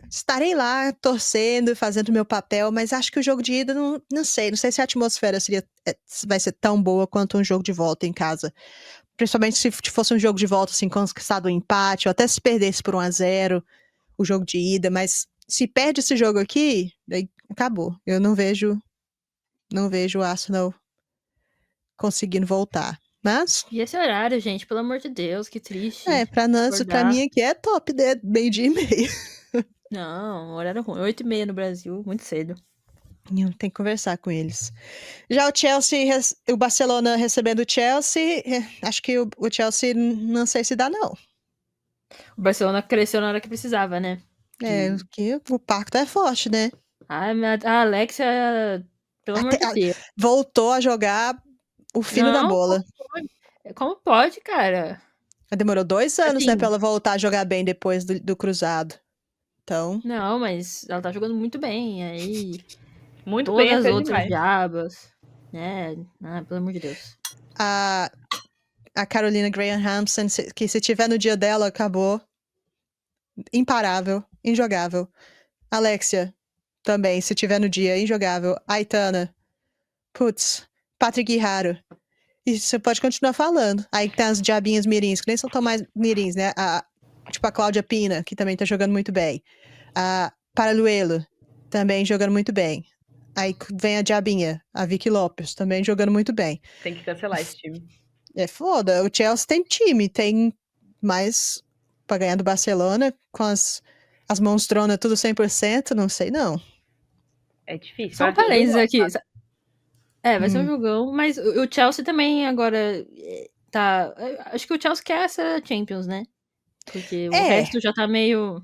Estarei lá torcendo, fazendo meu papel, mas acho que o jogo de ida, não sei. Não sei se a atmosfera vai ser tão boa quanto um jogo de volta em casa. Principalmente se fosse um jogo de volta, assim, conquistado um empate, ou até se perdesse por 1-0 o jogo de ida. Mas se perde esse jogo aqui, daí acabou. Eu não vejo o Arsenal conseguindo voltar. Mas, E esse horário, gente, pelo amor de Deus, que triste. pra mim aqui é top, né? 12:30. Não, horário ruim. 8h30 no Brasil, muito cedo. Tem que conversar com eles. Já o Chelsea, o Barcelona recebendo o Chelsea, acho que o Chelsea não sei se dá, não. O Barcelona cresceu na hora que precisava, né? Que o pacto é forte, né? A Alexia, pelo amor de Deus. Voltou a jogar o fino da bola. Como pode, cara? Demorou 2 anos, né, Assim, pra ela voltar a jogar bem depois do cruzado. Então, não, mas ela tá jogando muito bem. Aí, Muito bem, todas as até outras demais. diabas, né? Pelo amor de Deus. a Carolina Graham Hampson, que se tiver no dia dela, acabou. Imparável, injogável. Alexia, também, se tiver no dia, injogável. Aitana, putz, Patrick Guijarro. E você pode continuar falando. Aí tem as diabinhas mirins, que nem são tão mais mirins, né? Tipo a Cláudia Pina, que também tá jogando muito bem. A Paraluelo, também jogando muito bem. Aí vem a diabinha, a Vicky Lopes, também jogando muito bem. Tem que cancelar esse time. É foda. O Chelsea tem time, tem mais pra ganhar do Barcelona, com as monstronas tudo 100%, não sei não. É difícil. Só um vai ser parênteses jogão, aqui. sabe? Vai ser um jogão, mas o Chelsea também agora tá. Acho que o Chelsea quer essa Champions, né? Porque o resto já tá meio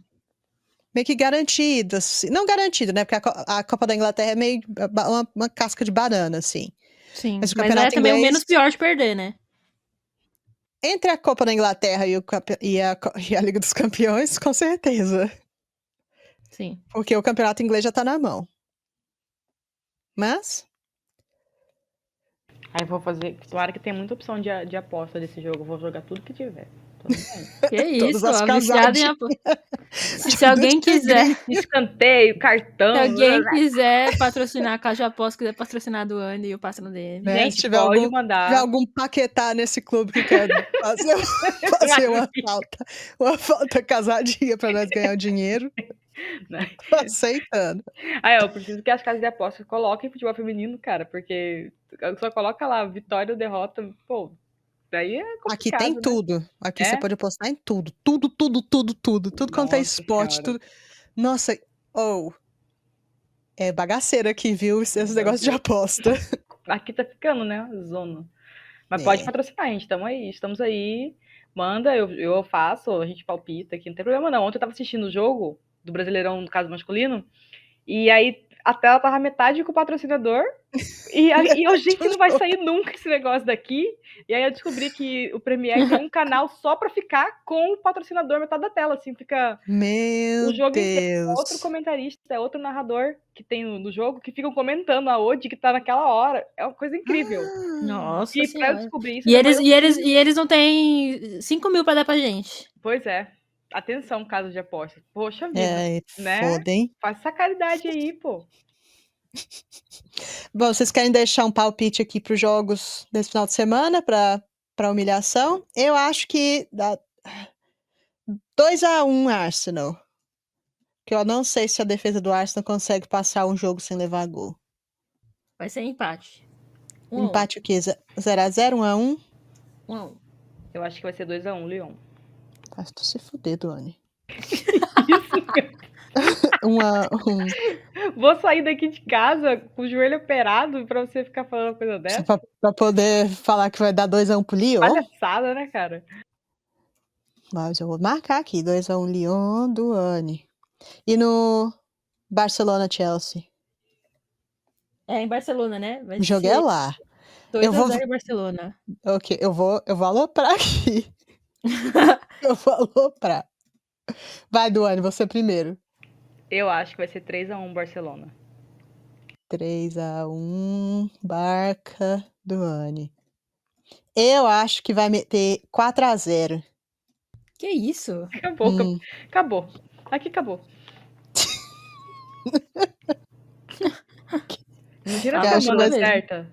que garantido, assim. Não garantido, né? Porque a Copa da Inglaterra é meio uma casca de banana, assim. Sim, Mas o mas campeonato também o inglês, menos pior de perder, né? entre a Copa da Inglaterra e a Liga dos Campeões, com certeza. Sim. Porque o campeonato inglês já tá na mão. Mas, Aí eu vou fazer. Tomara que tenha muita opção de aposta desse jogo. Eu vou jogar tudo que tiver. Que todas isso, as a viciada em casadinhas. Se alguém quiser, Escanteio, cartão. se alguém quiser patrocinar a Casa de Aposta, quiser patrocinar do Andy, eu passo no DM. Né? Gente, Se tiver pode mandar. algum paquetá nesse clube que quer fazer uma falta casadinha pra nós ganhar o dinheiro, tô aceitando. Eu preciso que as casas de apostas coloquem futebol feminino, cara, porque só coloca lá vitória ou derrota, pô, daí é complicado. Aqui tem tudo. Aqui você pode apostar em tudo. Tudo quanto é esporte, tudo. Nossa, é bagaceiro aqui, viu? Esses negócios de aposta. Aqui tá ficando, né? Zona. Mas pode patrocinar, gente. Estamos aí. Manda, eu faço, a gente palpita aqui, não tem problema não. Ontem eu tava assistindo o jogo do Brasileirão, no caso masculino, e aí a tela tava metade com o patrocinador, e eu, gente, não vai sair nunca esse negócio daqui. E aí eu descobri que o Premiere tem um canal só pra ficar com o patrocinador metade da tela, assim, fica Meu o jogo inteiro. Deus. Outro comentarista, outro narrador que tem no jogo, que ficam comentando a odd que tá naquela hora. É uma coisa incrível. Nossa E pra eu senhora. descobrir isso... E eles não têm 5 mil pra dar pra gente. Pois é. Atenção, caso de aposta. Poxa vida, né? Foda, hein? Faz essa caridade aí, pô. Bom, vocês querem deixar um palpite aqui pros jogos desse final de semana pra humilhação? Eu acho que dá 2-1 Arsenal. que eu não sei se a defesa do Arsenal consegue passar um jogo sem levar gol. Vai ser empate. 1 a 1. Empate o quê? 0x0, 1x1? 1 a 1. Eu acho que vai ser 2x1, Lyon. Faz tu se fuder, Duane. Isso. 1x1. Vou sair daqui de casa com o joelho operado pra você ficar falando uma coisa Só dessa? pra poder falar que vai dar 2x1 pro Lyon. Palhaçada, né, cara? Mas eu vou marcar aqui. 2x1 Lyon, Duane. E no Barcelona-Chelsea? É em Barcelona, né? Vai O jogo é ser lá. 2 Eu a vou- 0 Barcelona. Ok, eu vou aloprar aqui. Eu vou aloprar. Vai, Duane, você primeiro. Eu acho que vai ser 3x1 Barcelona. 3x1, Barca, Duane. Eu acho que vai meter 4x0. Que isso? Acabou, acabou. Aqui acabou. Não tira Ah, essa acho que manda vai ser- certa.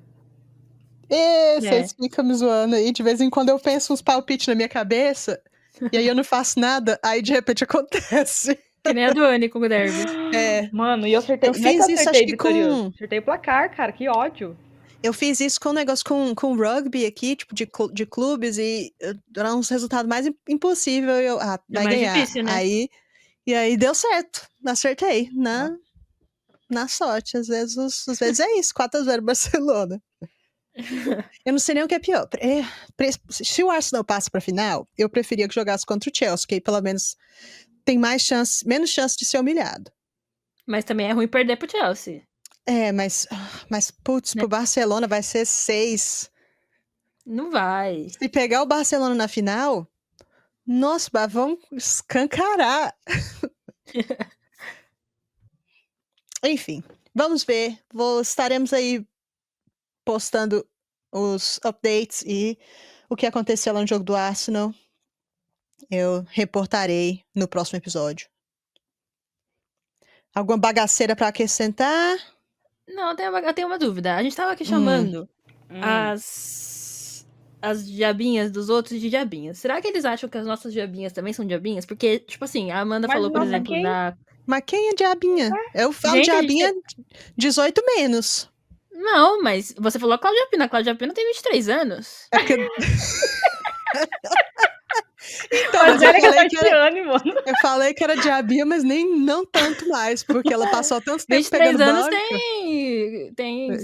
Vocês ficam me zoando aí. De vez em quando eu penso uns palpites na minha cabeça. E aí eu não faço nada. Aí de repente acontece. Que nem a Duane com o derby. É. Mano, e eu acertei. Eu Não é que fiz eu isso, acertei acho que vitorioso. com. Acertei o placar, cara. Que ódio. Eu fiz isso com um negócio com rugby aqui, tipo, de clubes, e eram uns resultados mais impossível. Eu, vai mais ganhar. difícil, né? E aí deu certo. Acertei. Na sorte. Às vezes é isso. 4x0 Barcelona. Eu não sei nem o que é pior. Se o Arsenal passa pra final, eu preferia que jogasse contra o Chelsea, que aí pelo menos tem menos chance de ser humilhado. Mas também é ruim perder pro Chelsea. Mas putz, pro Barcelona vai ser 6. Não vai. Se pegar o Barcelona na final, nossa, vão escancarar. Enfim, vamos ver. Estaremos aí postando os updates e o que aconteceu lá no jogo do Arsenal. Eu reportarei no próximo episódio. Alguma bagaceira pra acrescentar? Não, eu tenho uma dúvida. A gente tava aqui chamando as diabinhas dos outros de diabinhas. Será que eles acham que as nossas diabinhas também são diabinhas? Porque, tipo assim, a Amanda Mas falou, por nossa, exemplo, quem? da... Mas quem é diabinha? Eu falo Gente, a gente diabinha 18 menos. Não, mas você falou a Cláudia Pina. A Cláudia Pina tem 23 anos. É porque... Então, Mas mas olha que a Tatiane, mano. eu falei que era diabinha, mas não tanto mais, porque ela passou tanto tempo 23 pegando anos banca. tem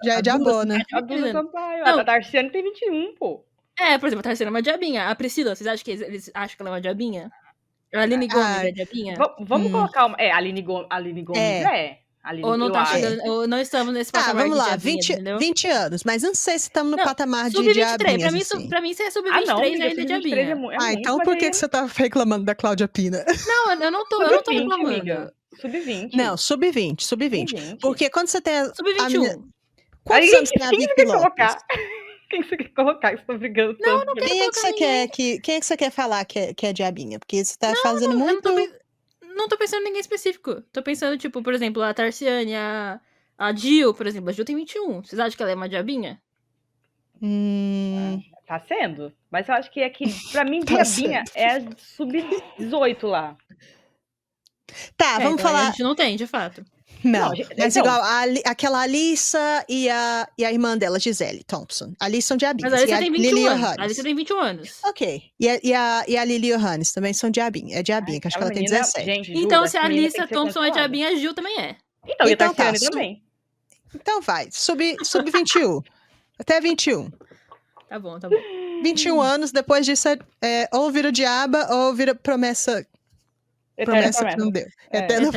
Já é diabona. A Duda Sampaio. Não. A Tarciane tem 21, pô. Por exemplo, a Tarsila é uma diabinha. A Priscila, vocês acham que eles acham que ela é uma diabinha? A Aline Gomes é diabinha? Vamos colocar uma... A Aline Gomes é. Ou não tá chegando, ou não estamos nesse patamar vamos de lá, diabinhas, entendeu? 20 anos, mas não sei se estamos no Não, patamar de Sub-23, diabinhas, assim. pra mim, se é Ah, sub-23, não, amiga, ainda é diabinha. é muito, Então mas por que aí... você tá reclamando da Cláudia Pina? Não, eu não tô Sub-20, reclamando. amiga. Sub-20. Não, sub-20. Porque quando você tem... Sub-21. Quantos Aí, anos tem a quem Vicky você quer Lopes? colocar? Quem você quer colocar? Você tá brigando tanto. Não quero Quem é que colocar você ninguém. quem é que você quer falar que é diabinha? Porque você tá fazendo Eu muito... não tô pensando em ninguém específico. Tô pensando, tipo, por exemplo, a Tarciane, a Jill, por exemplo. A Jill tem 21. Vocês acham que ela é uma diabinha? Tá sendo. Mas eu acho que pra mim, Tá diabinha é sub-18 lá. Tá, vamos então aí falar... a gente não tem, de fato. Não, mas então. igual aquela Alissa e a irmã dela, Gisele Thompson. Ali são diabinhas. Mas a Alissa e tem 21 anos. A Alissa tem 21 anos. Ok. E a Lily Johannes também são diabinha. É diabinha, que acho que ela tem 17. Gente, Então, Duda, se a essa menina Alissa tem que ser Thompson é cancelada. diabinha, a Jill também é. Então, e a Então tá, Tarciane também. Então vai, sub-21. Até 21. Tá bom. 21 anos, depois disso ou vira diaba ou vira promessa que não deu. Eterna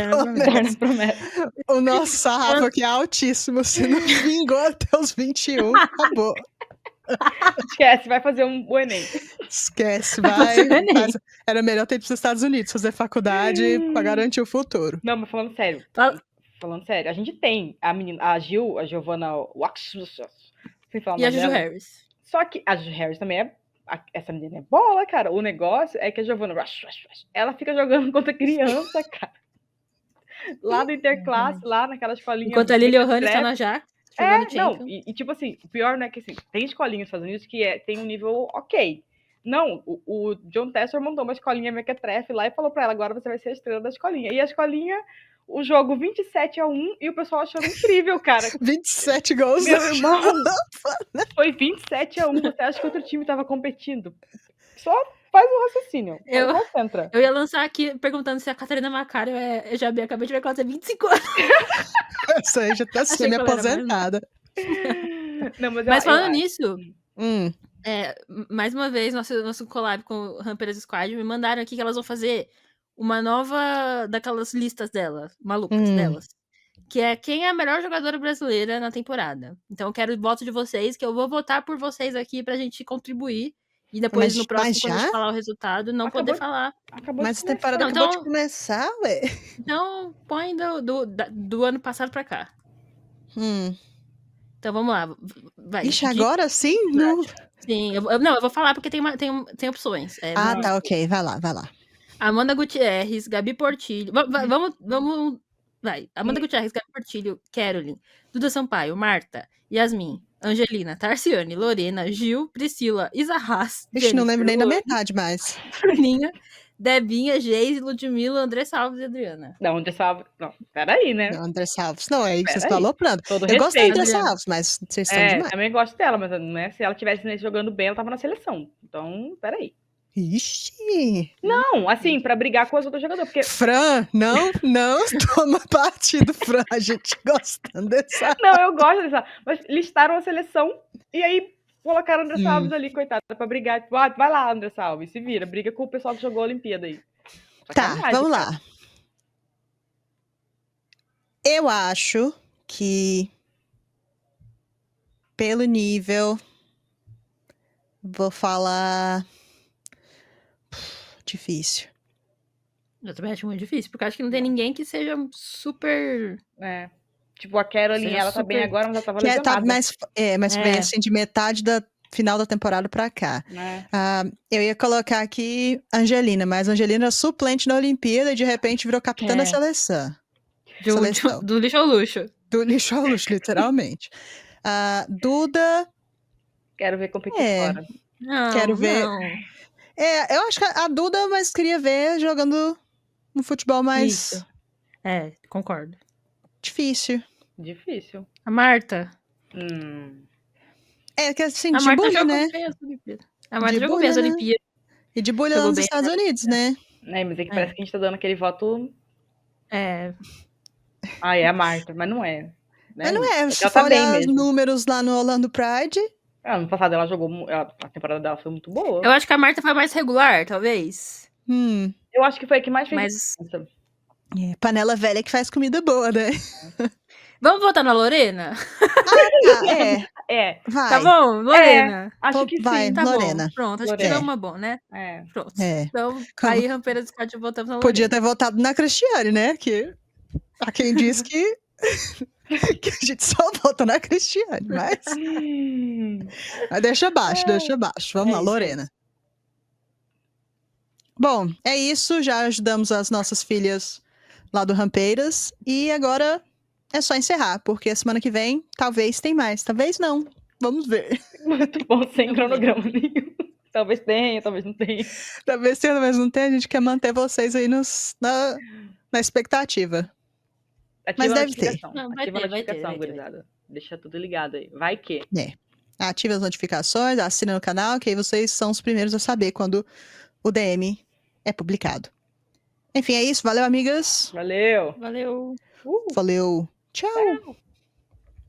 promessa. O nosso sarrafo aqui é altíssimo. Se não vingou até os 21, acabou. Esquece, vai fazer o Enem. Esquece, era melhor ter ido para os Estados Unidos fazer faculdade para garantir o futuro. Não, mas falando sério. A gente tem a menina, a Giovanna Wax. E a Juju Harris. Só que a Juju Harris também essa menina é bola, cara. O negócio é que a Giovanna ela fica jogando contra criança, cara. Lá do Interclasse, lá naquela escolinha. Enquanto a Lily Johannes tá na Jax, jogando Champions. Não, e tipo assim, o pior, né, que assim, tem escolinhas nos Estados Unidos que tem um nível ok. Não, o John Tessor montou uma escolinha mequetrefe lá e falou pra ela, agora você vai ser a estrela da escolinha. E a escolinha, o jogo 27-1 e o pessoal achando incrível, cara. 27 gols. Meu irmão, foi 27-1. Você acha que outro time tava competindo? Só faz um raciocínio. Eu- Concentra. Eu ia lançar aqui perguntando se a Catarina Macário é JB. Acabei de ver que ela tem 25 anos. Essa aí já tá Achei sendo que ela era mais aposentada. Não, mas Mas eu falando acho. nisso, Hum, mais uma vez, nosso collab com o Rampeiras Squad me mandaram aqui que elas vão fazer uma nova daquelas listas delas, malucas delas. Que é quem é a melhor jogadora brasileira na temporada. Então eu quero o voto de vocês, que eu vou votar por vocês aqui pra gente contribuir. E depois, Mas- no próximo, mas quando a já? gente falar o resultado, não Acabou poder de- falar. Acabou mas de a temporada Não, acabou então- de começar, ué. Então, põe do ano passado pra cá. Hum. Então vamos lá. Vai. Ixi, agora sim? Não. Sim, eu vou falar porque tem opções. Ah, tá, ok. Vai lá. Amanda Gutierrez, Gabi Portilho. Vamos. Vai. Amanda Gutierrez, Gabi Portilho, Caroline, Duda Sampaio, Marta, Yasmin, Angelina, Tarciane, Lorena, Gil, Priscila, Isa Haas, Ixi, não lembro nem da Luane, metade mais. Bruninha, Debinha, Geise, Ludmilla, André Salves e Adriana. Não, André Salves. Não, peraí, né? Não, André Salves. Não, é isso que vocês Pera estão aí. aloprando. Todo Eu gosto da respeito. André Adriana. Salves, mas vocês estão demais. Também gosto dela, mas né, se ela estivesse jogando bem, ela tava na seleção. Então, peraí. Ixi. Não, assim, pra brigar com os outros jogadores, porque... Fran, não toma partido, Fran. A gente gostando dessa. Não, eu gosto dessa... Mas listaram a seleção e aí colocaram André Salves ali, coitada, pra brigar. Tipo, vai lá, André Salves, se vira. Briga com o pessoal que jogou a Olimpíada aí. Tá, Sacanagem, vamos cara. lá. Eu acho que pelo nível vou falar difícil. Eu também acho muito difícil, porque eu acho que não tem ninguém que seja super. É. Tipo, a Caroline, Seja ela tá bem super- agora, mas ela tava Que é, tá lesionada. mas vem assim de metade da final da temporada pra cá. Né? Eu ia colocar aqui Angelina, mas Angelina era suplente na Olimpíada e de repente virou capitã da seleção. Seleção. Do lixo ao luxo. Do lixo ao luxo, literalmente. Duda, Quero ver competir É. fora. Não, Quero ver. não. eu acho que a Duda, mas queria ver jogando um futebol mais Isso. Concordo. difícil. Difícil. A Marta. Que assim, A de Marta bullying, jogou né? bem as Olimpíadas. A Marta De jogou bem as bullying, né? Olimpíadas. E de bullying lá Jogou nos bem, Estados Unidos, né? Mas é que parece que a gente tá dando aquele voto... É. É a Marta, mas não é. Né? Mas não é, se ela for tá bem olhar os mesmo. números lá no Orlando Pride, Ano passado ela jogou... A temporada dela foi muito boa. Eu acho que a Marta foi mais regular, talvez. Eu acho que foi a que mais fez Mas. diferença. panela velha que faz comida boa, né? Vamos votar na Lorena? Vai. Tá bom, Lorena. Acho que vai, sim. Tá Lorena. bom. Pronto, acho que Lorena. é uma boa, né? Pronto. Como- Aí, Rampeira do Squad, votamos na Lorena. Podia ter votado na Cristiane, né? Que há quem diz que que a gente só vota na Cristiane, mas deixa abaixo. Vamos lá, isso, Lorena. Bom, é isso. Já ajudamos as nossas filhas lá do Rampeiras. E agora é só encerrar, porque a semana que vem talvez tem mais. Talvez não. Vamos ver. Muito bom, sem cronograma nenhum. Talvez tenha, talvez não tenha. Talvez tenha, mas não tenha. A gente quer manter vocês aí na expectativa. Ativa Mas a deve ter. notificação. Não, vai Ativa a ter, vai notificação, ter, vai ter. gurizada. Deixa tudo ligado aí. Vai que. Ative as notificações, assina no canal, que aí vocês são os primeiros a saber quando o DM é publicado. Enfim, é isso. Valeu, amigas. Valeu. Valeu. Valeu. Tchau.